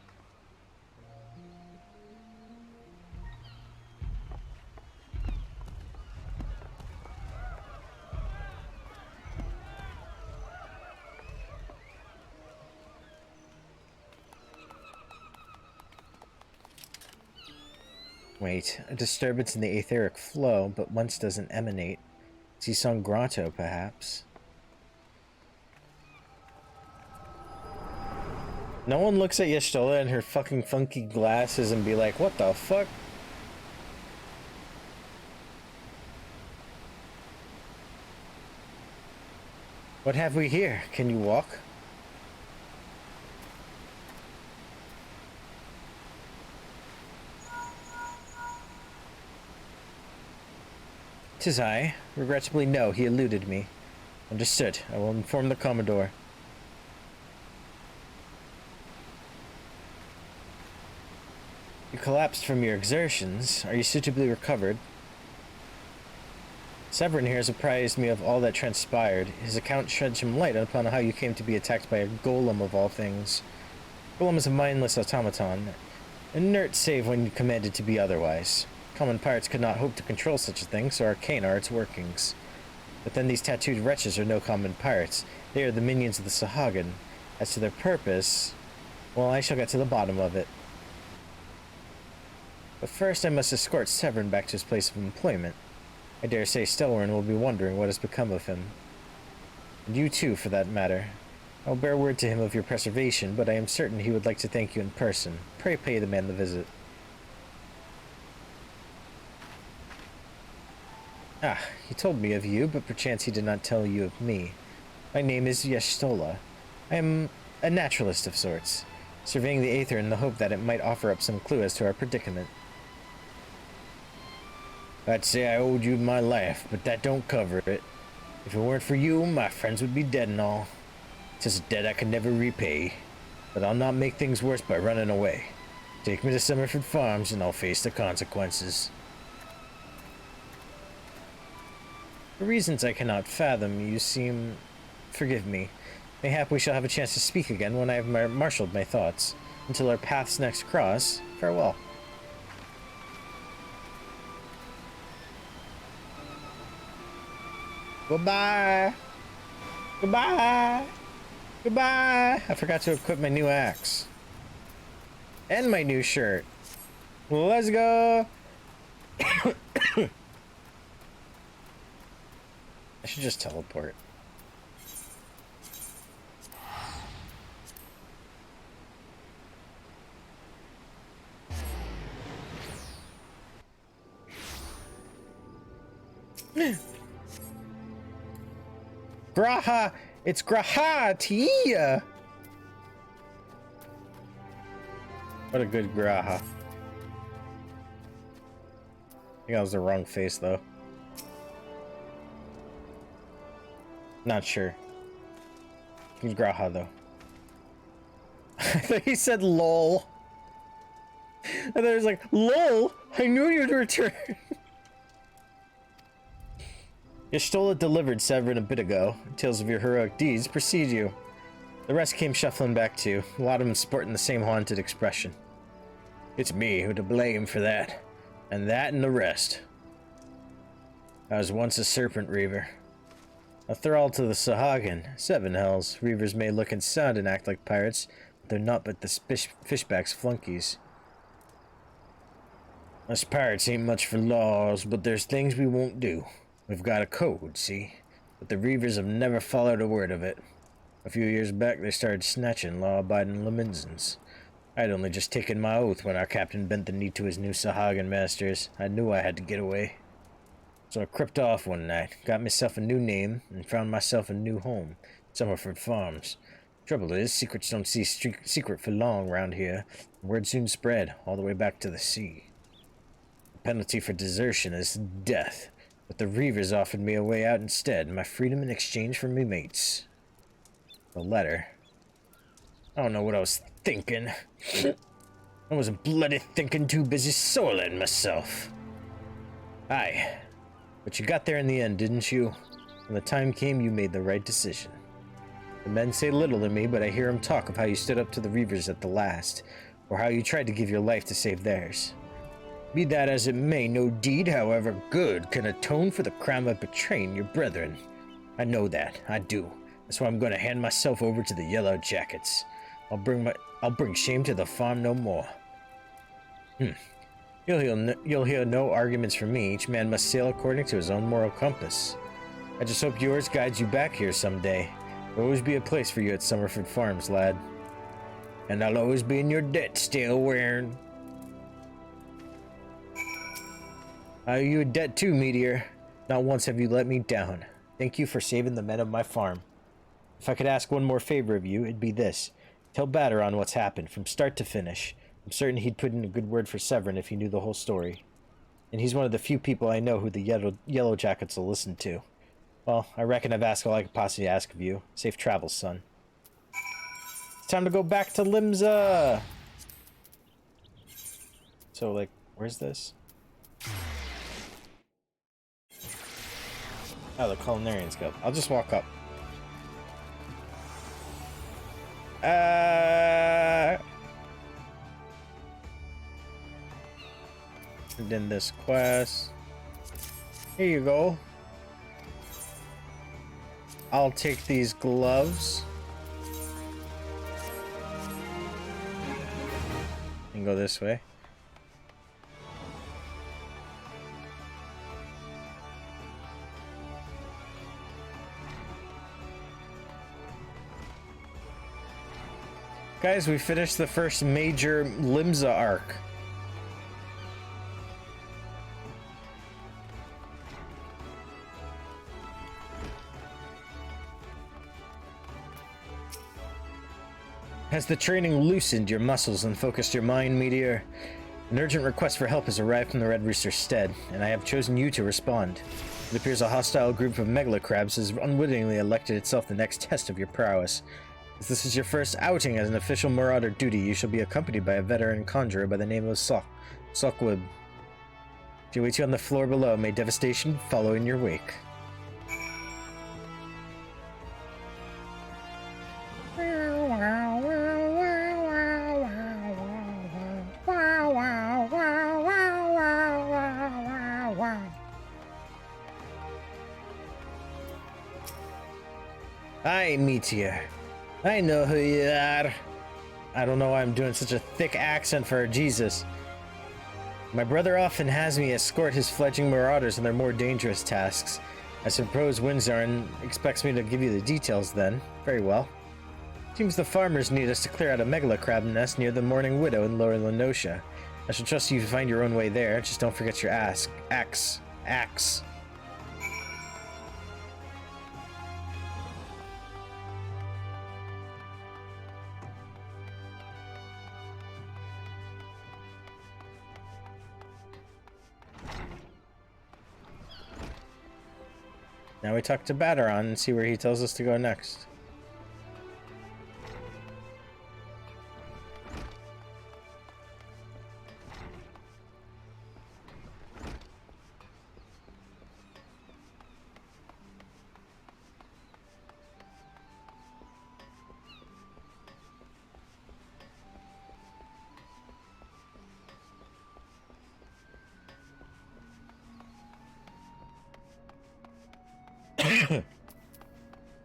Wait, a disturbance in the etheric flow, but once doesn't emanate. Seasong Grotto, perhaps. No one looks at Y'shtola and her fucking funky glasses and be like, what the fuck? What have we here? Can you walk? "'Tis I. Regrettably, no, he eluded me. Understood. I will inform the Commodore." "You collapsed from your exertions. Are you suitably recovered?" "Severin here has apprised me of all that transpired. His account sheds some light upon how you came to be attacked by a golem of all things. Golem is a mindless automaton, inert save when commanded to be otherwise. Common pirates could not hope to control such a thing, so arcane are its workings. But then these tattooed wretches are no common pirates. They are the minions of the Sahagin. As to their purpose, well, I shall get to the bottom of it. But first I must escort Severin back to his place of employment. I dare say Stelwyn will be wondering what has become of him. And you too, for that matter. I will bear word to him of your preservation, but I am certain he would like to thank you in person. Pray pay the man the visit." "Ah, he told me of you, but perchance he did not tell you of me. My name is Y'shtola. I am a naturalist of sorts, surveying the aether in the hope that it might offer up some clue as to our predicament." "I'd say I owed you my life, but that don't cover it. If it weren't for you, my friends would be dead and all. 'Tis a debt I could never repay. But I'll not make things worse by running away. Take me to Summerford Farms and I'll face the consequences." "For reasons I cannot fathom, you seem... Forgive me. Mayhap we shall have a chance to speak again when I have marshaled my thoughts. Until our paths next cross, farewell." Goodbye! Goodbye! Goodbye! I forgot to equip my new axe. And my new shirt. Let's go! I should just teleport. Graha! It's Graha Tia! What a good Graha. I think that was the wrong face, though. Not sure. It was Graha, though. I thought he said lol. And then it was like, lol! I knew you'd return! Y'shtola delivered Severin a bit ago. Tales of your heroic deeds precede you. The rest came shuffling back too, a lot of them sporting the same haunted expression. It's me who to blame for that. And that and the rest. I was once a serpent reaver. A thrall to the Sahagin. 7 hells. Reavers may look and sound and act like pirates, but they're not but the fishbacks flunkies. Us pirates ain't much for laws, but there's things we won't do. We've got a code, see? But the Reavers have never followed a word of it. A few years back, they started snatching law-abiding Lominsans. I'd only just taken my oath when our captain bent the knee to his new Sahagin masters. I knew I had to get away. So I crept off one night, got myself a new name, and found myself a new home, Summerford Farms. Trouble is, secrets don't see secret for long round here. Word soon spread, all the way back to the sea. The penalty for desertion is death. But the Reavers offered me a way out instead, my freedom in exchange for me mates. The letter. I don't know what I was thinking. I wasn't bloody thinking, too busy soiling myself. Aye. But you got there in the end, didn't you? When the time came, you made the right decision. The men say little to me, but I hear them talk of how you stood up to the Reavers at the last, or how you tried to give your life to save theirs. Be that as it may, no deed, however good, can atone for the crime of betraying your brethren. I know that, I do. That's why I'm going to hand myself over to the Yellow Jackets. I'll bring shame to the farm no more. You'll hear no arguments from me. Each man must sail according to his own moral compass. I just hope yours guides you back here someday. There'll always be a place for you at Summerford Farms, lad. And I'll always be in your debt still, wearing. I owe you a debt too, Meteor. Not once have you let me down. Thank you for saving the men of my farm. If I could ask one more favor of you, it'd be this. Tell Battaron what's happened, from start to finish. I'm certain he'd put in a good word for Severin if he knew the whole story. And he's one of the few people I know who the Yellow Jackets will listen to. Well, I reckon I've asked all I could possibly ask of you. Safe travels, son. It's time to go back to Limsa! So, like, where's this? Oh, the Culinarian's Guild. I'll just walk up. And then this quest. Here you go. I'll take these gloves. And go this way. Guys, we finished the first major Limsa arc. Has the training loosened your muscles and focused your mind, Meteor? An urgent request for help has arrived from the Red Rooster's stead, and I have chosen you to respond. It appears a hostile group of megalocrabs has unwittingly elected itself the next test of your prowess. As this is your first outing as an official marauder duty, you shall be accompanied by a veteran conjurer by the name of Sokwib. She waits you on the floor below. May devastation follow in your wake. Hi, Meteor. I know who you are. I don't know why I'm doing such a thick accent for Jesus. My brother often has me escort his fledgling marauders on their more dangerous tasks. I suppose Windsor expects me to give you the details then. Very well. Seems the farmers need us to clear out a megalocrab nest near the Mourning Widow in Lower Lenosha. I shall trust you to find your own way there. Just don't forget your axe. Now we talk to Battaron and see where he tells us to go next.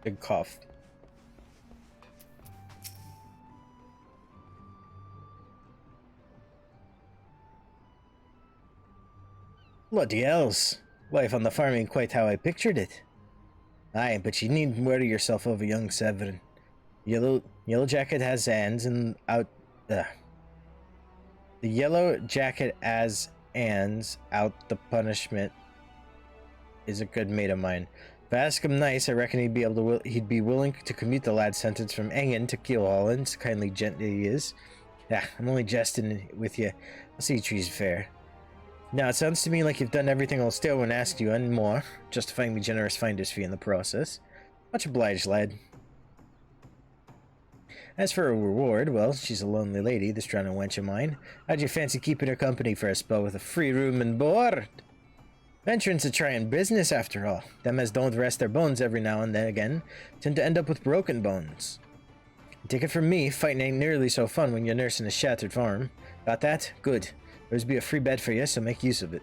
Big cough. Bloody hells. Life on the farm ain't quite how I pictured it. Aye, but you needn't worry yourself over young Severin. Yellow Jacket has hands and out... The Yellow Jacket as hands out the punishment is a good mate of mine. If I ask him nice, I reckon he'd be willing to commute the lad's sentence from Engen to Keelholland, kindly gently he is. Yeah, I'm only jesting with you. I'll see you treat you fair. Now, it sounds to me like you've done everything I'll still and asked you and more, justifying me generous finder's fee in the process. Much obliged, lad. As for a reward, well, she's a lonely lady, this drowning wench of mine. How'd you fancy keeping her company for a spell with a free room and board? Venturing's a trying business, after all. Them as don't rest their bones every now and then again tend to end up with broken bones. Take it from me, fighting ain't nearly so fun when you're nursing a shattered farm. Got that? Good. There's be a free bed for you, so make use of it.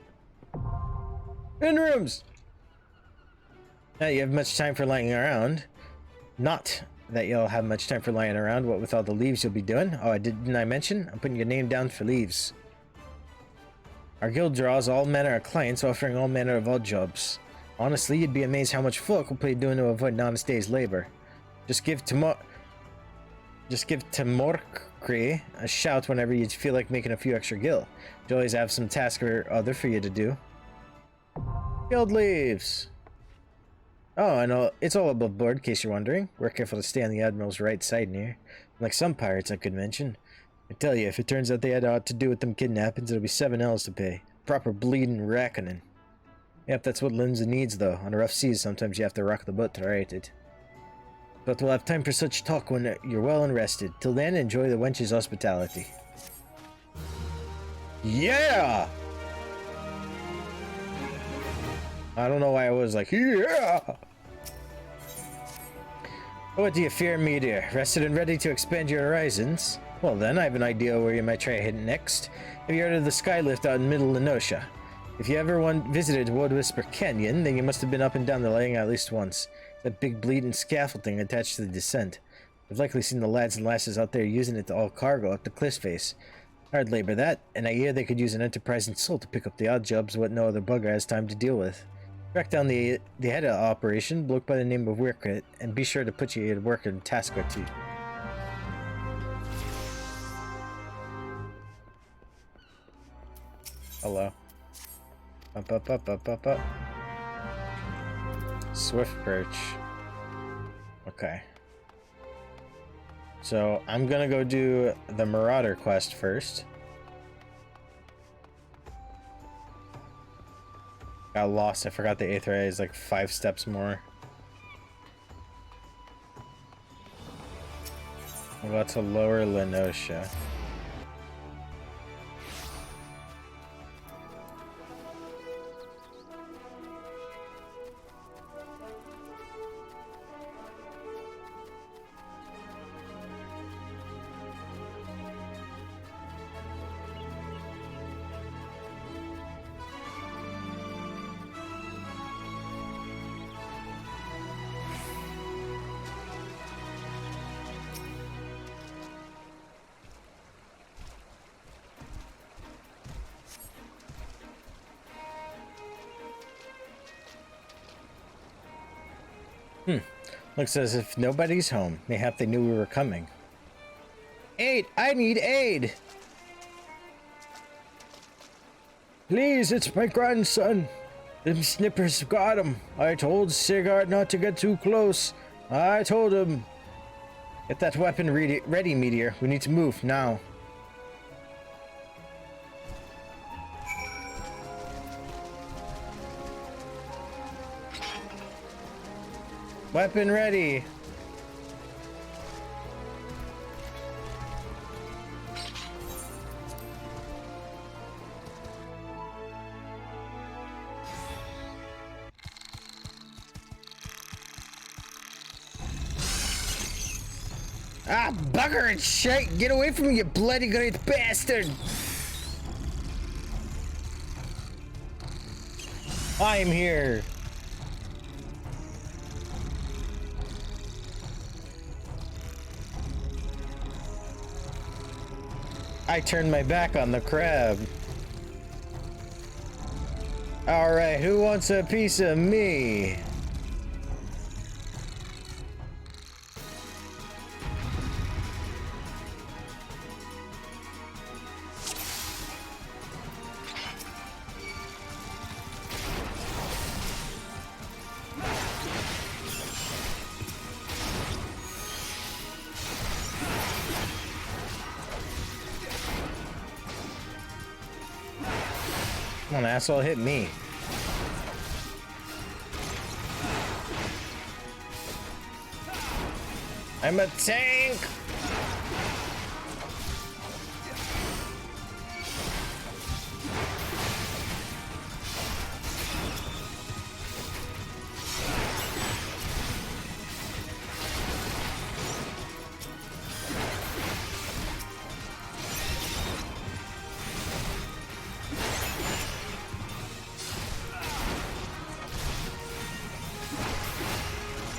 In rooms! Now you have much time for lying around. Not that you'll have much time for lying around, what with all the leaves you'll be doing. Oh, didn't I mention? I'm putting your name down for leaves. Our guild draws all manner of clients, offering all manner of odd jobs. Honestly, you'd be amazed how much folk will play doing to avoid an honest day's labor. Just give Mork Cree. A shout whenever you feel like making a few extra gil. You always have some task or other for you to do. Guild leaves. Oh, I know. It's all above board, in case you're wondering. We're careful to stay on the Admiral's right side here. Like some pirates, I could mention. I tell you, if it turns out they had aught to do with them kidnappings, it'll be 7 L's to pay. Proper bleeding reckoning. Yep, that's what Limsa needs, though. On a rough seas, sometimes you have to rock the boat to right it. But we'll have time for such talk when you're well and rested. Till then, enjoy the wench's hospitality. Yeah! I don't know why I was like, yeah! What do you fear, Meteor? Rested and ready to expand your horizons? Well then, I have an idea where you might try hitting next. Have you heard of the Skylift out in Middle Lenosha? If you ever visited Wood Whisper Canyon, then you must have been up and down the laying at least once. That big bleeding scaffolding attached to the descent. I've likely seen the lads and lasses out there using it to haul cargo up the cliff face. Hard labor that, and I hear they could use an enterprising soul to pick up the odd jobs what no other bugger has time to deal with. Track down the head of the operation, bloke by the name of Wirkrit, and be sure to put you to work in a task or two. Hello. Up. Swift perch. Okay. So I'm gonna go do the Marauder quest first. Got lost. I forgot the Aether is like 5 steps more. We'll go to Lower Lenosha. Looks as if nobody's home. Mayhap they knew we were coming. Aid! I need aid! Please, it's my grandson. Them snippers got him. I told Sigurd not to get too close. I told him. Get that weapon ready, Meteor. We need to move now. Weapon ready. Ah, bugger and shite! Get away from me, you bloody great bastard! I'm here. I turned my back on the crab. Alright, who wants a piece of me? Come on, asshole, hit me. I'm a tank!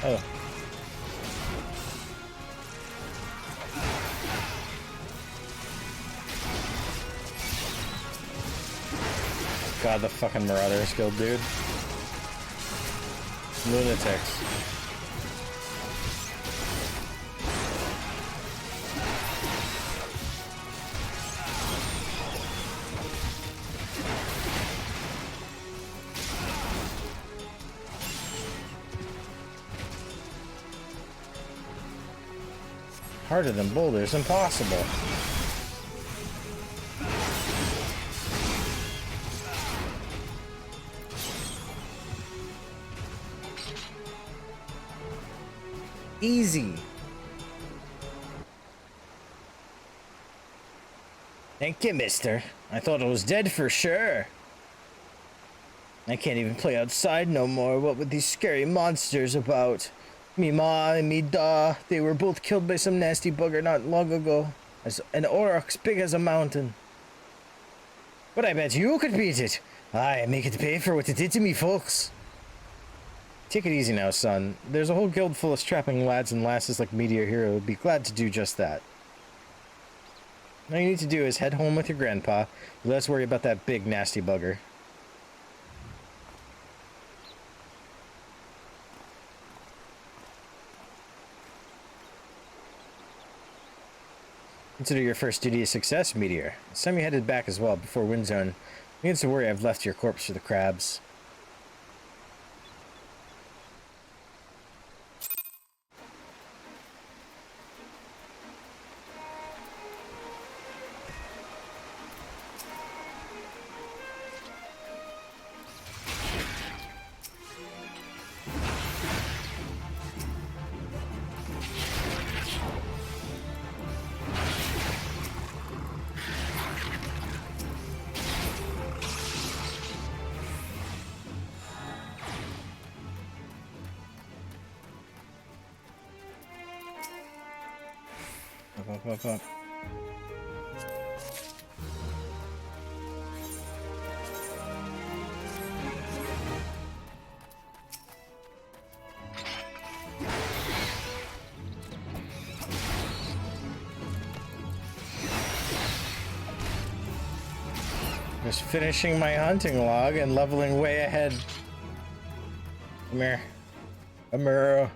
Oh. God, the fucking Marauder skill, dude. Lunatics. Harder than boulders, impossible. Easy. Thank you, mister. I thought it was dead for sure. I can't even play outside no more. What with these scary monsters about? Me ma and me da, they were both killed by some nasty bugger not long ago. As an aurochs big as a mountain. But I bet you could beat it. Aye, make it pay for what it did to me, folks. Take it easy now, son. There's a whole guild full of strapping lads and lasses like Meteor Hero would be glad to do just that. All you need to do is head home with your grandpa. Let's worry about that big nasty bugger. Consider your first duty a success, Meteor. It's time you headed back as well before Windzone begins to worry I've left your corpse for the crabs. Up. Just finishing my hunting log and leveling way ahead. Come here. Come here.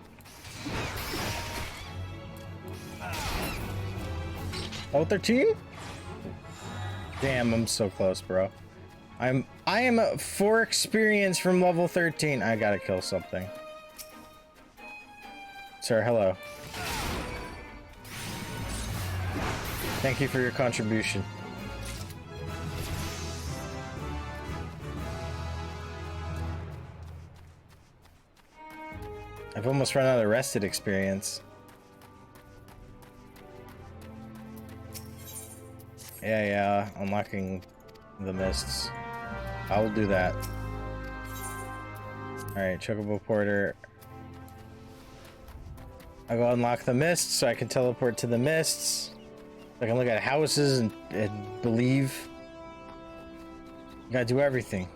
Level 13? Damn, I'm so close, bro. I am 4 experience from level 13. I gotta kill something. Sir, hello. Thank you for your contribution. I've almost run out of rested experience. Yeah, unlocking the mists. I will do that. Alright, Chocobo Porter. I'll go unlock the mists so I can teleport to the mists. I can look at houses and believe. Gotta do everything.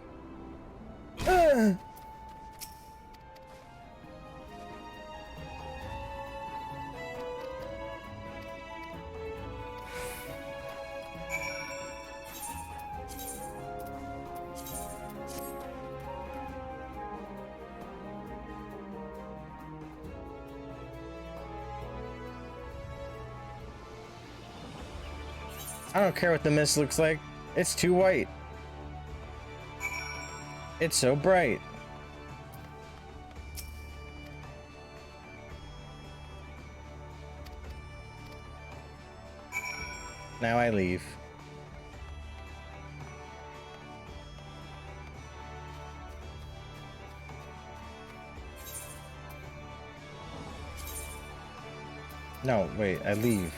I don't care what the mist looks like. It's too white. It's so bright. Now I leave. No, wait, I leave.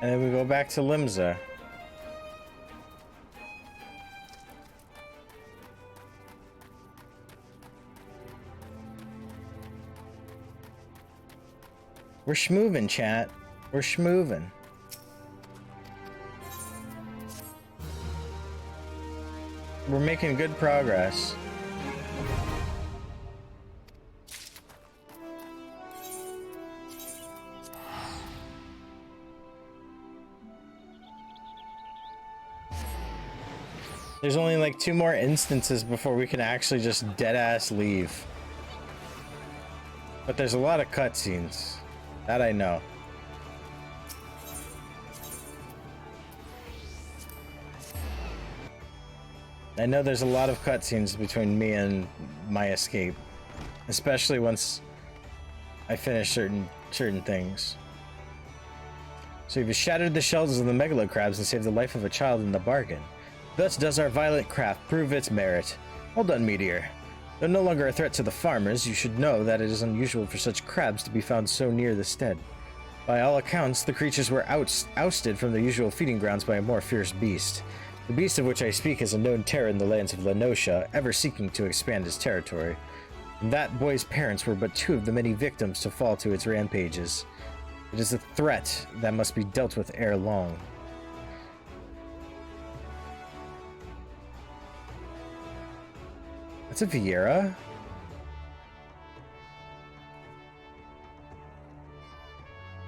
And then we go back to Limsa. We're schmoovin', chat. We're schmoovin'. We're making good progress. There's only like 2 more instances before we can actually just dead-ass leave. But there's a lot of cutscenes. That I know. I know there's a lot of cutscenes between me and my escape, especially once I finish certain things. So you've shattered the shells of the megalo crabs and saved the life of a child in the bargain. Thus does our violent craft prove its merit. Well done, Meteor. Though no longer a threat to the farmers, you should know that it is unusual for such crabs to be found so near the stead. By all accounts, the creatures were ousted from their usual feeding grounds by a more fierce beast. The beast of which I speak is a known terror in the lands of Lenosha, ever seeking to expand its territory. And that boy's parents were but two of the many victims to fall to its rampages. It is a threat that must be dealt with ere long. That's a Vieira?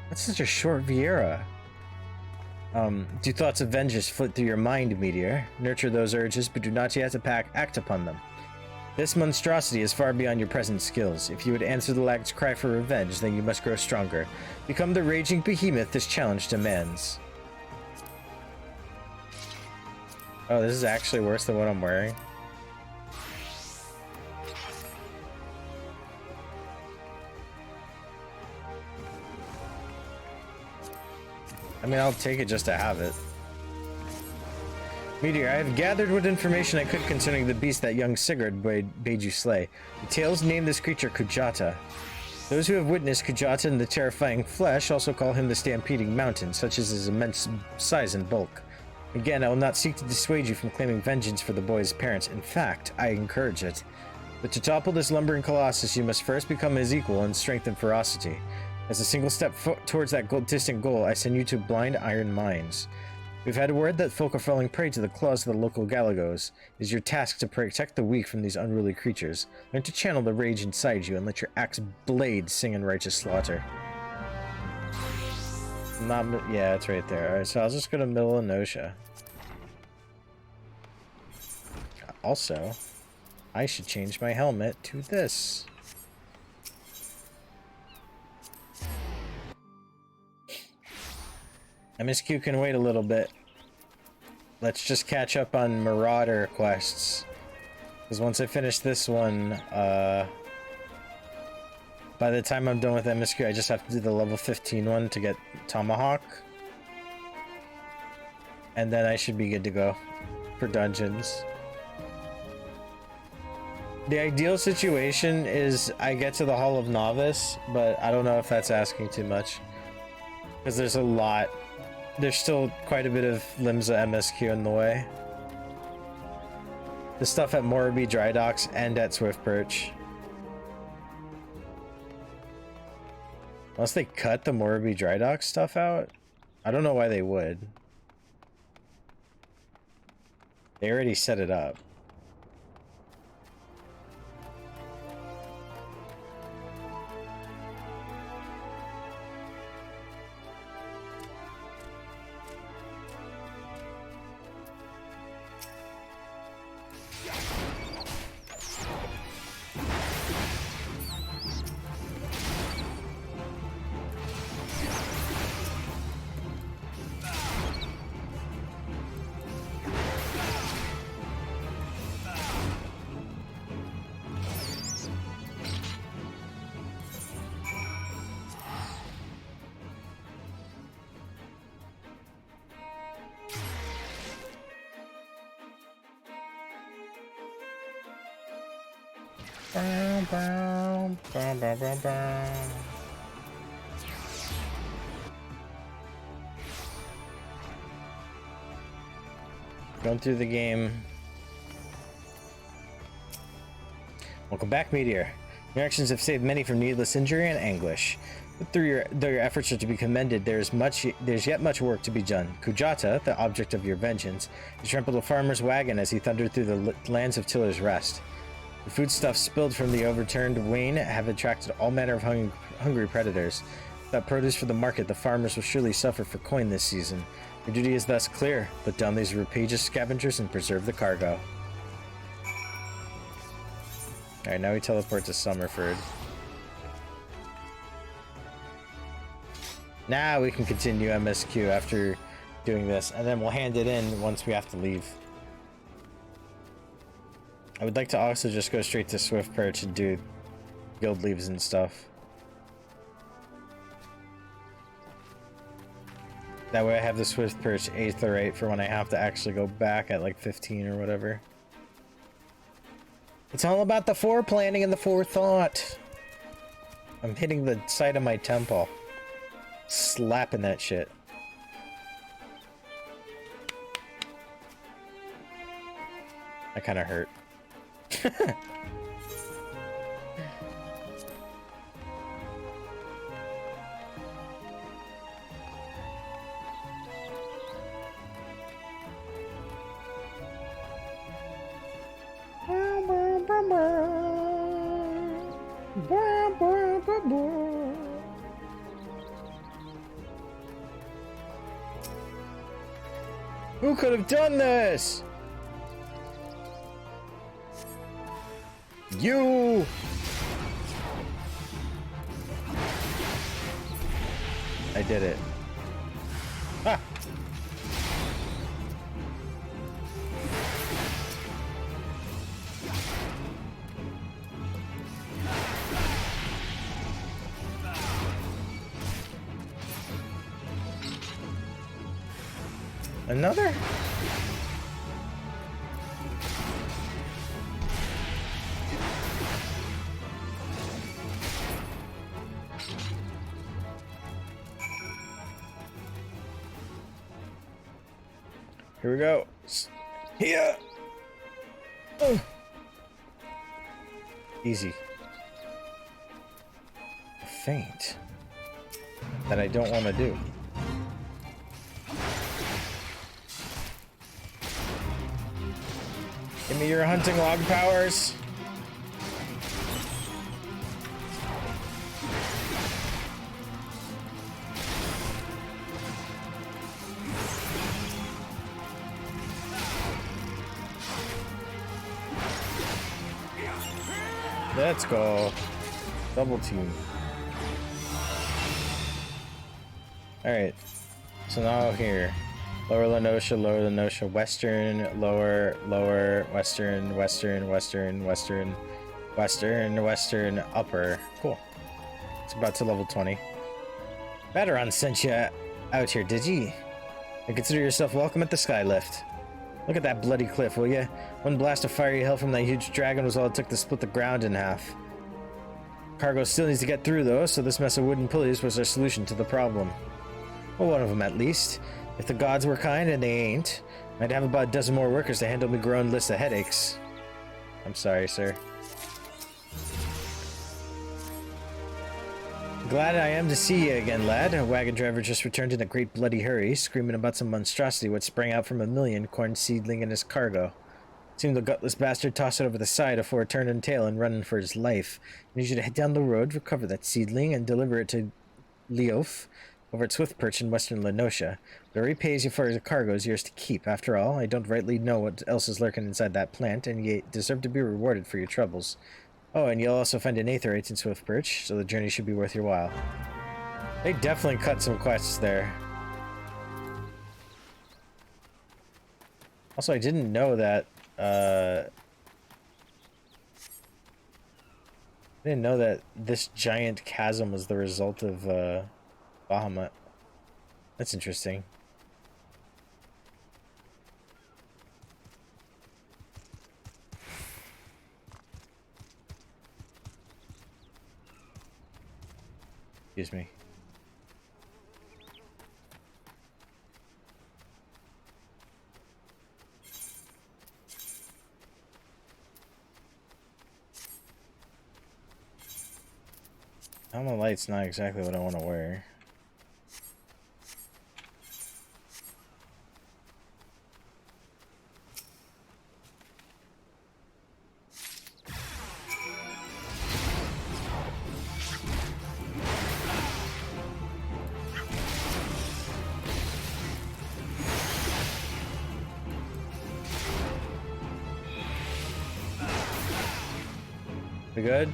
That's such a short Vieira. Do thoughts of vengeance flit through your mind, Meteor? Nurture those urges, but do not yet act upon them. This monstrosity is far beyond your present skills. If you would answer the lag's cry for revenge, then you must grow stronger. Become the raging behemoth this challenge demands. Oh, this is actually worse than what I'm wearing. I mean, I'll take it just to have it. Meteor, I have gathered what information I could concerning the beast that young Sigurd bade you slay. The tales name this creature Kujata. Those who have witnessed Kujata in the terrifying flesh also call him the Stampeding Mountain, such as his immense size and bulk. Again, I will not seek to dissuade you from claiming vengeance for the boy's parents. In fact, I encourage it. But to topple this lumbering colossus, you must first become his equal in strength and ferocity. As a single step towards that distant goal, I send you to blind iron mines. We've had word that folk are falling prey to the claws of the local galagos. It is your task to protect the weak from these unruly creatures. Learn to channel the rage inside you and let your axe blade sing in righteous slaughter. Yeah, it's right there. Alright, so I'll just go to Middle of Nosha. Also, I should change my helmet to this. MSQ can wait a little bit. Let's just catch up on Marauder quests. Because once I finish this one, by the time I'm done with MSQ, I just have to do the level 15 one to get Tomahawk. And then I should be good to go for dungeons. The ideal situation is I get to the Hall of Novice, but I don't know if that's asking too much. Because there's a lot. There's still quite a bit of Limsa MSQ in the way. The stuff at Morabee Dry Docks and at Swift Perch. Unless they cut the Morabee Dry Docks stuff out? I don't know why they would. They already set it up. Going through the game. Welcome back, Meteor. Your actions have saved many from needless injury and anguish. But though your efforts are to be commended, there's yet much work to be done. Kujata, the object of your vengeance, has trampled a farmer's wagon as he thundered through the lands of Tiller's Rest. The foodstuffs spilled from the overturned wain have attracted all manner of hungry predators. Without produce for the market, the farmers will surely suffer for coin this season. Your duty is thus clear. Put down these rapacious scavengers and preserve the cargo. Alright, now we teleport to Summerford. Now we can continue MSQ after doing this, and then we'll hand it in once we have to leave. I would like to also just go straight to Swift Perch and do guild leaves and stuff. That way I have the Swift Perch Aetherite for when I have to actually go back at like 15 or whatever. It's all about the foreplanning and the forethought. I'm hitting the side of my temple. Slapping that shit. That kind of hurt. Who could have done this? You! I did it. Ah! Another? Here we go. Here. Oh. Easy. Feint that I don't want to do. Give me your hunting log powers. Let's go. Double team. Alright. So now here. Lower Lenosha, lower Lenosha, western, lower, lower, western, western, western, western, western, western, upper. Cool. It's about to level 20. Bateron sent you out here, did ye? And consider yourself welcome at the Skylift. Look at that bloody cliff, will ya? One blast of fiery hell from that huge dragon was all it took to split the ground in half. Cargo still needs to get through, though, so this mess of wooden pulleys was our solution to the problem. Well, one of them at least. If the gods were kind, and they ain't, I'd have about a dozen more workers to handle my growing list of headaches. I'm sorry, sir. Glad I am to see you again, lad. A wagon driver just returned in a great bloody hurry, screaming about some monstrosity which sprang out from a million corn seedling in his cargo. Seemed the gutless bastard tossed it over the side afore turning tail and running for his life. And you should head down the road, recover that seedling, and deliver it to Leof over at Swift Perch in western Lenosha. Whatever he pays you for his cargo is yours to keep. After all, I don't rightly know what else is lurking inside that plant, and you deserve to be rewarded for your troubles. Oh, and you'll also find an Aetherite in Swift Perch, so the journey should be worth your while. They definitely cut some quests there. Also, I didn't know that, I didn't know that this giant chasm was the result of, Bahamut. That's interesting. Excuse me. Helmet light's not exactly what I want to wear. We good?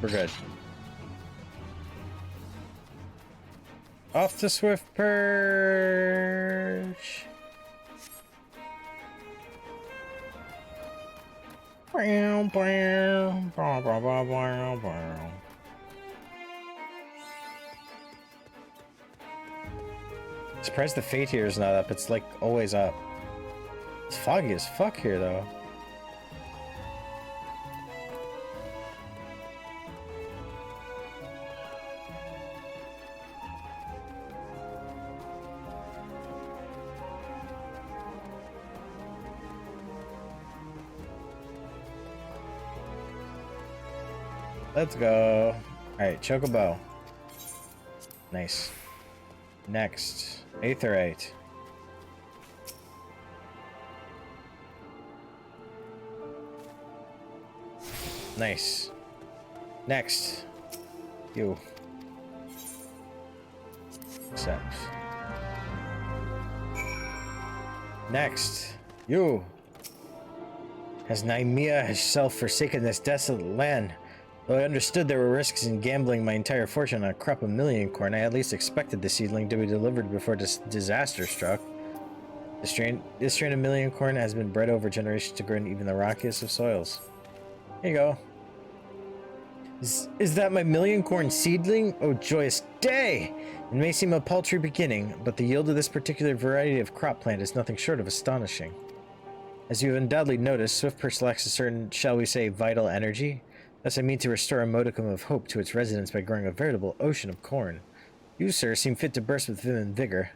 We're good. Off to Swift Perch. Surprised the fate here is not up. It's like always up. It's foggy as fuck here though. Let's go. Alright, Chocobo. Nice. Next. Aetherite. Nice. Next. You. Accept. Next. You. Has Nymea herself forsaken this desolate land? Though I understood there were risks in gambling my entire fortune on a crop of million corn, I at least expected the seedling to be delivered before this disaster struck. This strain of million corn has been bred over generations to grow in even the rockiest of soils. Here you go. Is that my million corn seedling? Oh, joyous day! It may seem a paltry beginning, but the yield of this particular variety of crop plant is nothing short of astonishing. As you have undoubtedly noticed, Swiftperch lacks a certain, shall we say, vital energy. Thus I mean to restore a modicum of hope to its residents by growing a veritable ocean of corn. You, sir, seem fit to burst with vim and vigor.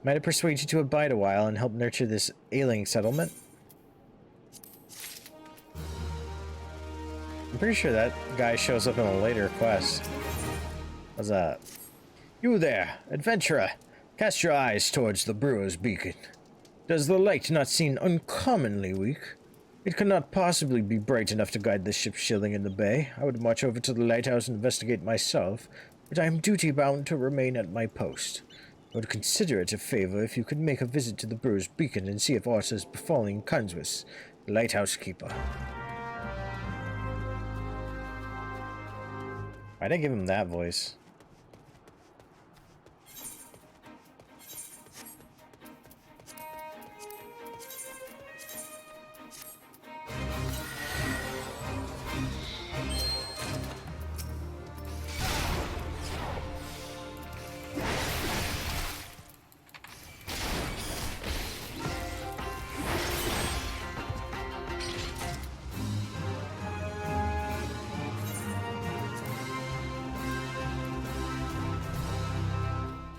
Might I persuade you to abide a while and help nurture this ailing settlement? I'm pretty sure that guy shows up in a later quest. What's up? You there, adventurer! Cast your eyes towards the brewer's beacon. Does the light not seem uncommonly weak? It cannot possibly be bright enough to guide the ship shilling in the bay. I would march over to the lighthouse and investigate myself, but I am duty-bound to remain at my post. I would consider it a favor if you could make a visit to the brewer's beacon and see if aught is befalling Kanswis, the lighthouse keeper. Why'd I give him that voice?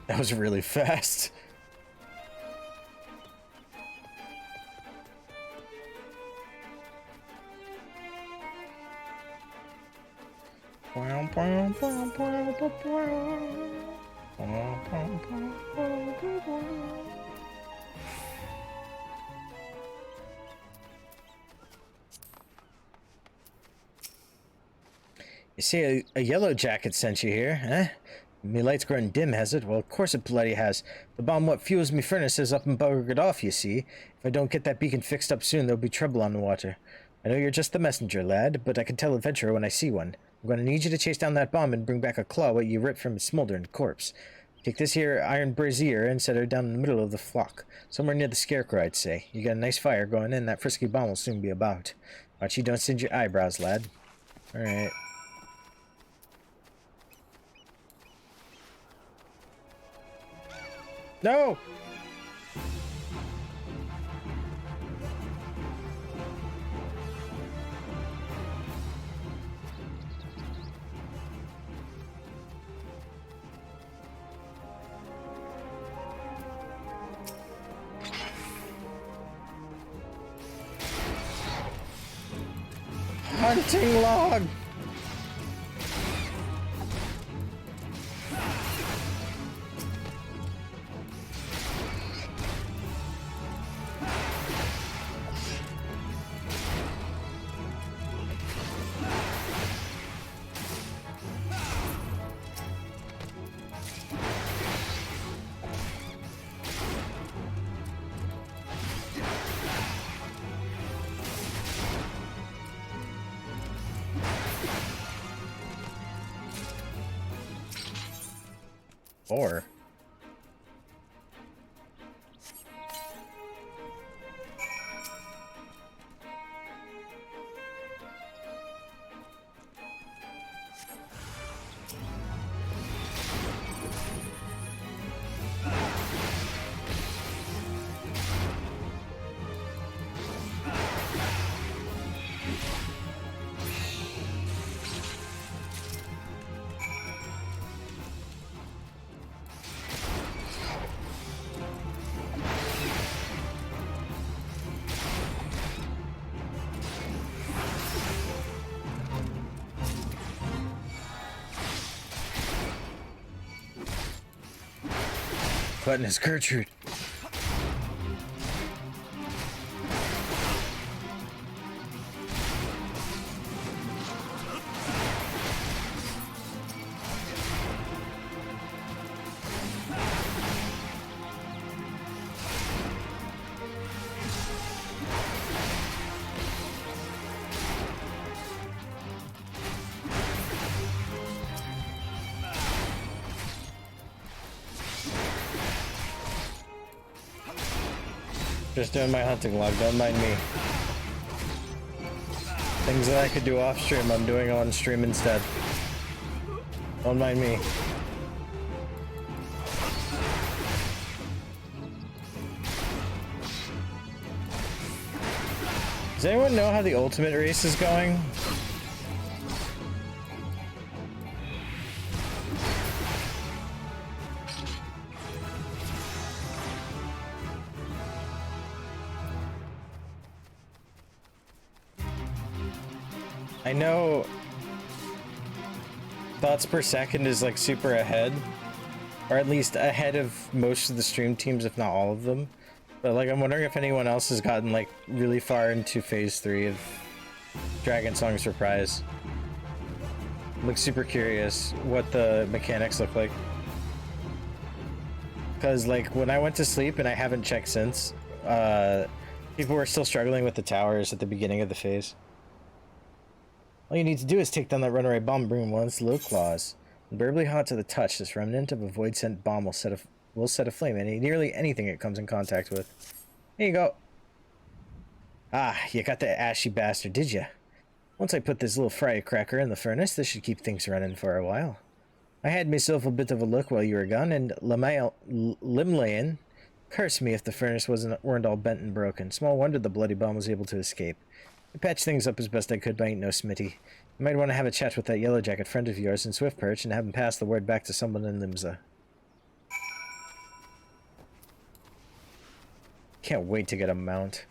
That was really fast. You see, a yellow jacket sent you here, eh? Me light's growing dim, has it? Well, of course it bloody has. The bomb what fuels me furnace is up and buggered off, you see. If I don't get that beacon fixed up soon, there'll be trouble on the water. I know you're just the messenger, lad, but I can tell adventurer when I see one. I'm gonna need you to chase down that bomb and bring back a claw what you ripped from its smoldering corpse. Take this here iron brazier and set her down in the middle of the flock. Somewhere near the scarecrow, I'd say. You got a nice fire going in, that frisky bomb will soon be about. Watch you don't singe your eyebrows, lad. Alright. No! Hunting log! Or Gluttonous Gertrude. Just doing my hunting log, don't mind me. Things that I could do off stream, I'm doing on stream instead. Don't mind me. Does anyone know how the ultimate race is going? I know thoughts per second is like super ahead, or at least ahead of most of the stream teams, if not all of them. But like, I'm wondering if anyone else has gotten like really far into phase 3 of Dragonsong's reprise. I'm like super curious what the mechanics look like. Because like when I went to sleep, and I haven't checked since, people were still struggling with the towers at the beginning of the phase. All you need to do is take down that runaway bomb and bring one of its low claws. Unbearably hot to the touch, this remnant of a void sent bomb will set aflame nearly anything it comes in contact with. Here you go. Ah, you got the ashy bastard, did ya? Once I put this little firecracker in the furnace, this should keep things running for a while. I had myself a bit of a look while you were gone, and Limlayan cursed me if the furnace weren't all bent and broken. Small wonder the bloody bomb was able to escape. I patched things up as best I could, but I ain't no smitty. You might want to have a chat with that yellow jacket friend of yours in Swift Perch and have him pass the word back to someone in Limsa. Can't wait to get a mount.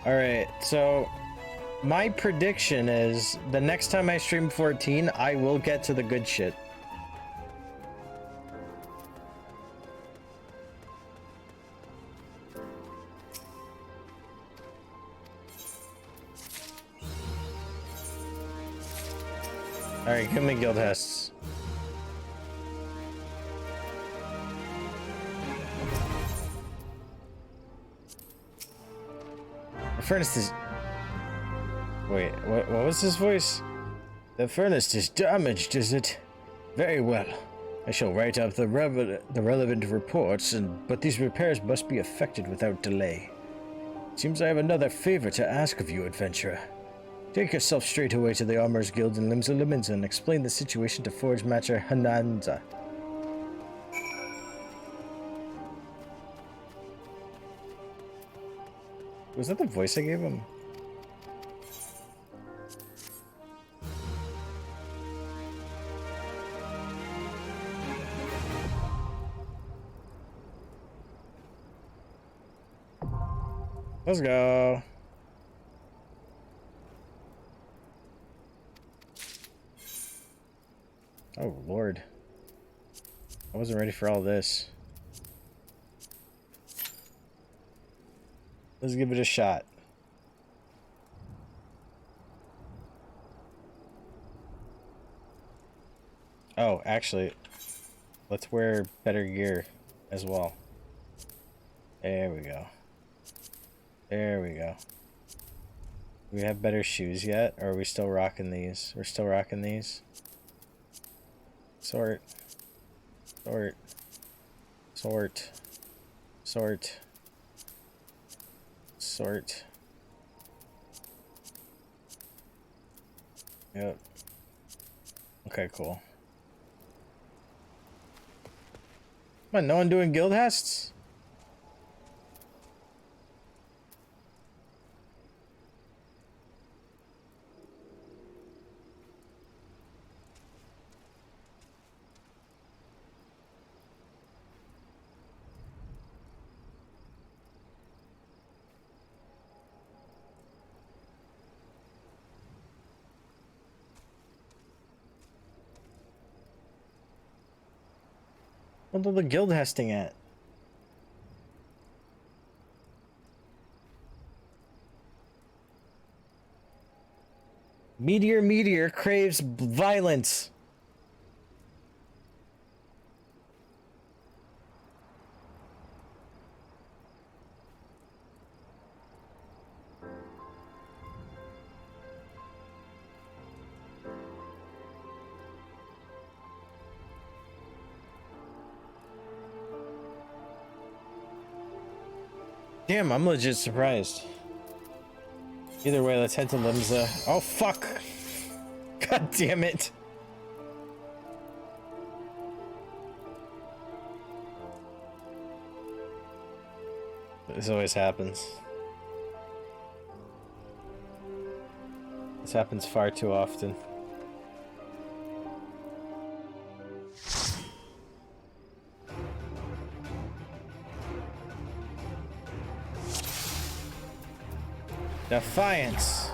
Alright, so my prediction is the next time I stream 14, I will get to the good shit. Alright, give me guild hests. The furnace is... Wait, what was his voice? The furnace is damaged, is it? Very well. I shall write up the relevant reports, but these repairs must be effected without delay. Seems I have another favor to ask of you, adventurer. Take yourself straight away to the Armorers Guild in Limsa Lominsa and explain the situation to Forge Master Hananza. Was that the voice I gave him? Let's go. Oh, Lord. I wasn't ready for all this. Let's give it a shot. Oh, actually, let's wear better gear as well. There we go. There we go. Do we have better shoes yet? Or are we still rocking these? We're still rocking these. Sort. Sort. Sort. Sort. Sort. Yep. Okay, cool. Come on, no one doing guild hests? What are the guild hesting at? Meteor Meteor craves violence. Damn, I'm legit surprised. Either way, let's head to Limsa. Oh, fuck! God damn it! This always happens. This happens far too often. Defiance.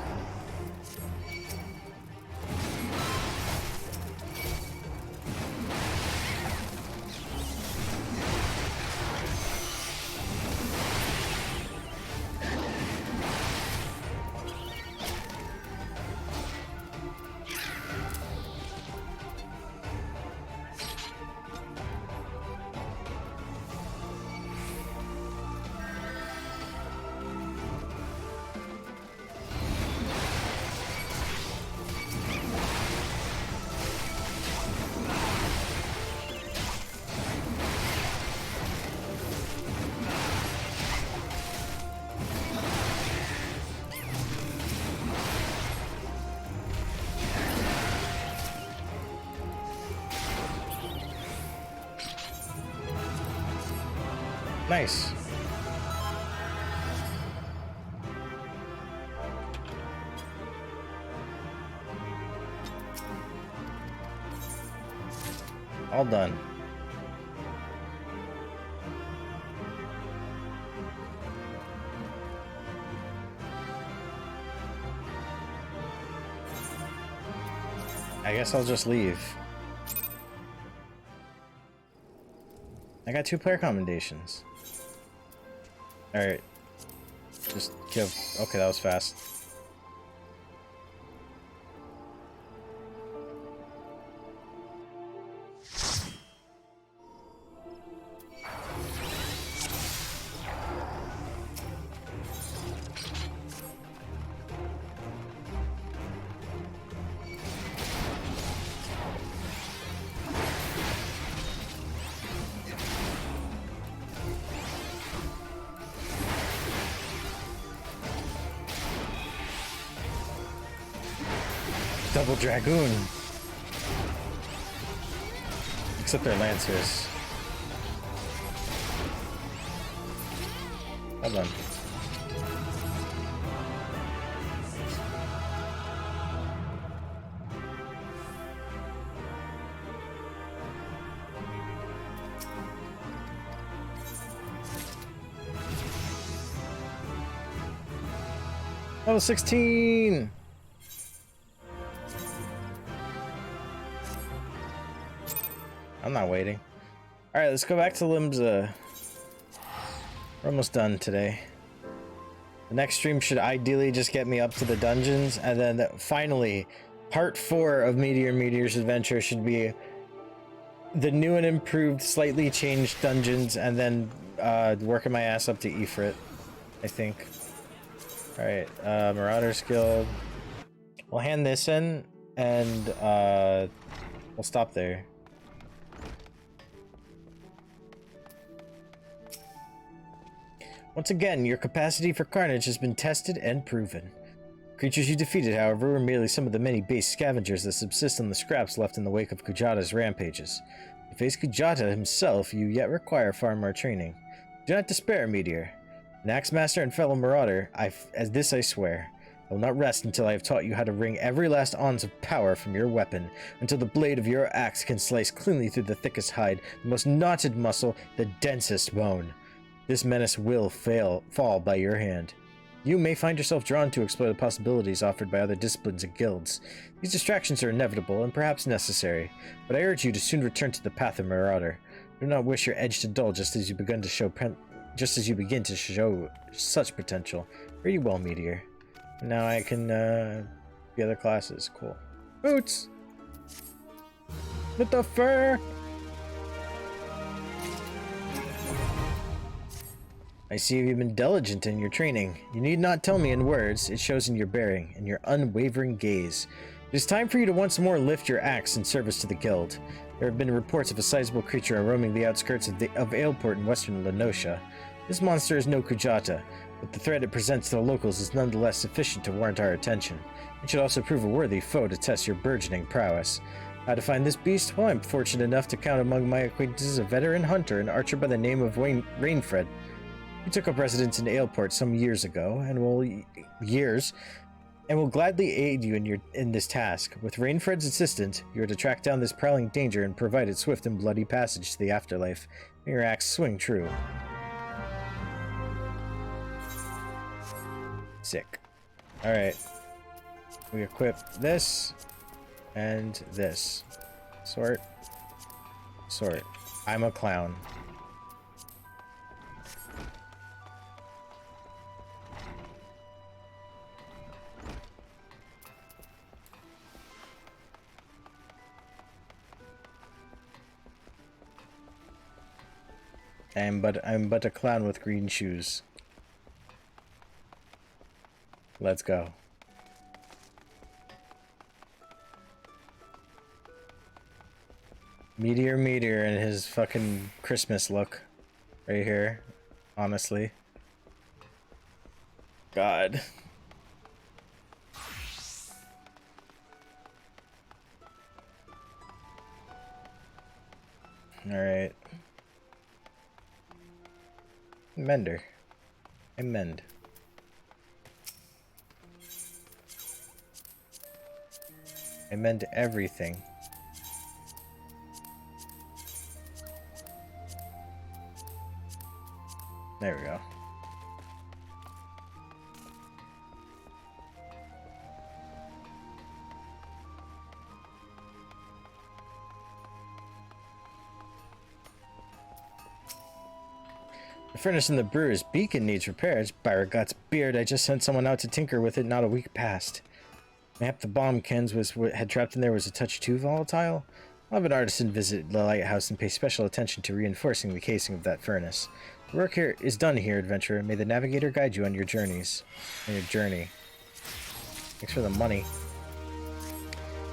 Nice. All done. I guess I'll just leave. I got 2 player commendations. Alright. Just kill. Okay, that was fast. Double Dragoon. Except they're Lancers. Hold on. Level 16! I'm not waiting. Alright, let's go back to Limsa. We're almost done today. The next stream should ideally just get me up to the dungeons, and then finally, part 4 of Meteor Meteor's adventure should be the new and improved, slightly changed dungeons, and then working my ass up to Ifrit, I think. Alright, Marauders Guild. We'll hand this in, and we'll stop there. Once again, your capacity for carnage has been tested and proven. Creatures you defeated, however, were merely some of the many base scavengers that subsist on the scraps left in the wake of Kujata's rampages. To face Kujata himself, you yet require far more training. Do not despair, Meteor. An axe master and fellow marauder, as this I swear. I will not rest until I have taught you how to wring every last ounce of power from your weapon, until the blade of your axe can slice cleanly through the thickest hide, the most knotted muscle, the densest bone. This menace will fall by your hand. You may find yourself drawn to explore the possibilities offered by other disciplines and guilds. These distractions are inevitable and perhaps necessary, but I urge you to soon return to the path of Marauder. Do not wish your edge to dull just as you begin to show such potential. Pretty well, Meteor. Now I can the other classes. Cool. Boots! With the fur! I see you've been diligent in your training. You need not tell me in words, it shows in your bearing, and your unwavering gaze. It is time for you to once more lift your axe in service to the guild. There have been reports of a sizable creature roaming the outskirts of Aleport in western Lenosha. This monster is no Kujata, but the threat it presents to the locals is nonetheless sufficient to warrant our attention. It should also prove a worthy foe to test your burgeoning prowess. How to find this beast? Well, I'm fortunate enough to count among my acquaintances a veteran hunter and archer by the name of Rainfred. He took up residence in Aleport some years ago, and will gladly aid you in this task. With Rainfred's assistance, you are to track down this prowling danger and provide it swift and bloody passage to the afterlife. May your axe swing true. Sick. Alright. We equip this and this. Sort. Sort. I'm a clown. I'm but a clown with green shoes. Let's go. Meteor Meteor and his fucking Christmas look. Right here. Honestly. God. Alright. Mender. I mend. I mend everything. There we go. The furnace in the brewer's beacon needs repairs. By Ragat's beard, I just sent someone out to tinker with it not a week past. Mayhap the bomb Ken's had trapped in there was a touch too volatile? I'll have an artisan visit the lighthouse and pay special attention to reinforcing the casing of that furnace. The work here is done here, adventurer. May the navigator guide you on your journeys. On your journey. Thanks for the money.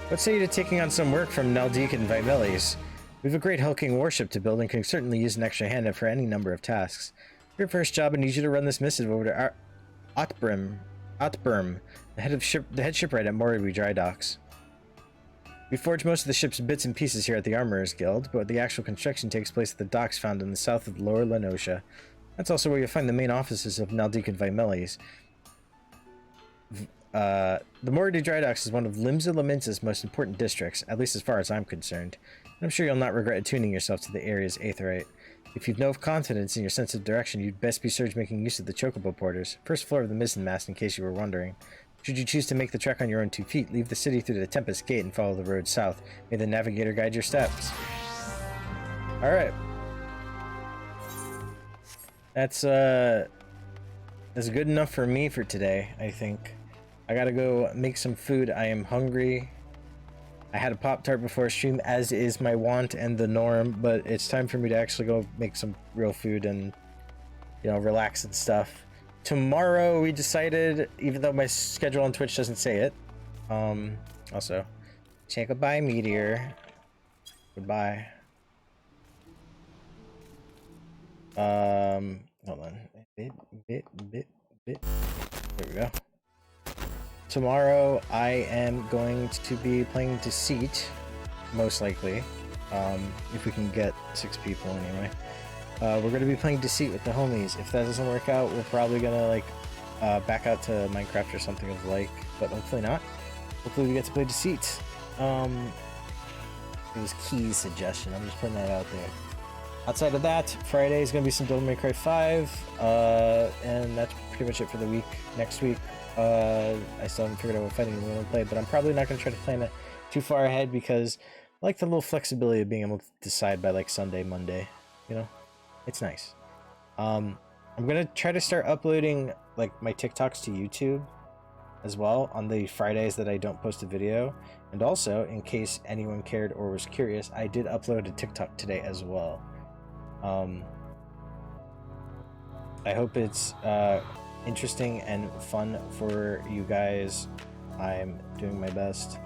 What say you to taking on some work from Naldik and Vimelis? We have a great hulking warship to build and can certainly use an extra hand for any number of tasks. For your first job, I need you to run this missive over to Otberm, the head shipwright at Moriwi Dry Docks. We forge most of the ship's bits and pieces here at the Armorers Guild, but the actual construction takes place at the docks found in the south of Lower Lenosha. That's also where you'll find the main offices of Naldik and Vimelis. The Moriwi Dry Docks is one of Limsa Lominsa's most important districts, at least as far as I'm concerned. I'm sure you'll not regret attuning yourself to the area's aetheryte. If you've no confidence in your sense of direction, you'd best be surge making use of the chocobo porters, first floor of the mizzen mast in case you were wondering. Should you choose to make the trek on your own 2 feet, leave the city through the Tempest Gate and follow the road south. May the navigator guide your steps. Alright. That's good enough for me for today, I think. I gotta go make some food. I am hungry. I had a Pop-Tart before stream, as is my want and the norm, but it's time for me to actually go make some real food and, you know, relax and stuff. Tomorrow we decided, even though my schedule on Twitch doesn't say it, also, say goodbye, Meteor. Goodbye. Hold on. Bit. There we go. Tomorrow I am going to be playing Deceit, most likely, if we can get 6 people anyway. We're going to be playing Deceit with the homies. If that doesn't work out, we're probably going to like back out to Minecraft or something of the like, but hopefully not. Hopefully we get to play Deceit. It was Key's suggestion. I'm just putting that out there. Outside of that, Friday is going to be some Devil May Cry 5, and that's pretty much it for the week. Next week, I still haven't figured out what fighting we're going to play, but I'm probably not going to try to plan it too far ahead because I like the little flexibility of being able to decide by like Sunday, Monday, you know? It's nice. I'm gonna try to start uploading like my TikToks to YouTube as well on the Fridays that I don't post a video. And also, in case anyone cared or was curious, I did upload a TikTok today as well. I hope it's interesting and fun for you guys. I'm doing my best.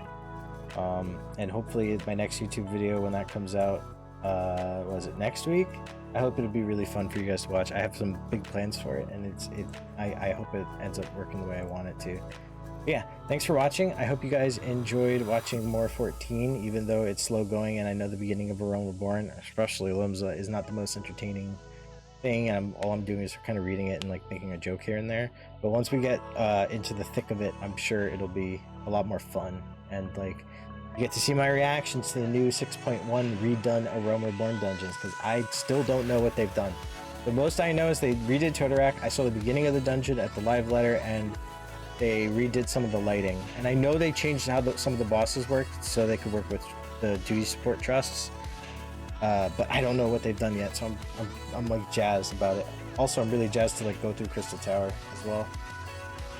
And hopefully my next YouTube video, when that comes out, was it next week? I hope it'll be really fun for you guys to watch. I have some big plans for it, and I hope it ends up working the way I want it to. But yeah, thanks for watching. I hope you guys enjoyed watching more 14, even though it's slow going, and I know the beginning of A Realm Reborn, especially Limsa, is not the most entertaining thing, and all I'm doing is kind of reading it and like making a joke here and there. But once we get into the thick of it, I'm sure it'll be a lot more fun, and like you get to see my reactions to the new 6.1 redone A Realm Reborn dungeons, because I still don't know what they've done. The most I know is they redid Totorak. I saw the beginning of the dungeon at the live letter, and they redid some of the lighting. And I know they changed how some of the bosses worked so they could work with the duty support trusts. But I don't know what they've done yet, so I'm like jazzed about it. Also, I'm really jazzed to like go through Crystal Tower as well.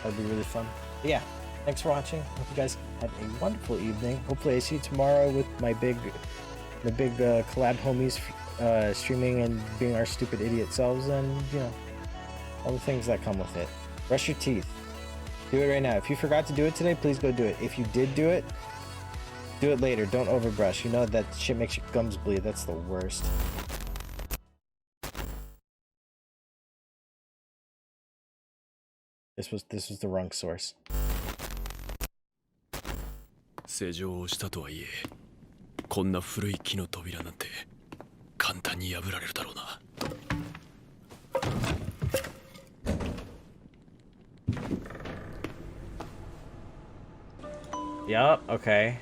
That'd be really fun. But yeah, thanks for watching. Hope you guys have a wonderful evening. Hopefully I see you tomorrow with my big collab homies streaming and being our stupid idiot selves, and you know, all the things that come with it. Brush your teeth. Do it right now. If you forgot to do it today, please go do it. If you did do it later. Don't overbrush. You know that shit makes your gums bleed. That's the worst. This was the wrong source. 施錠をしたとはいえ、こんな古い木の扉なんて簡単に破られるだろうな。Yup, okay.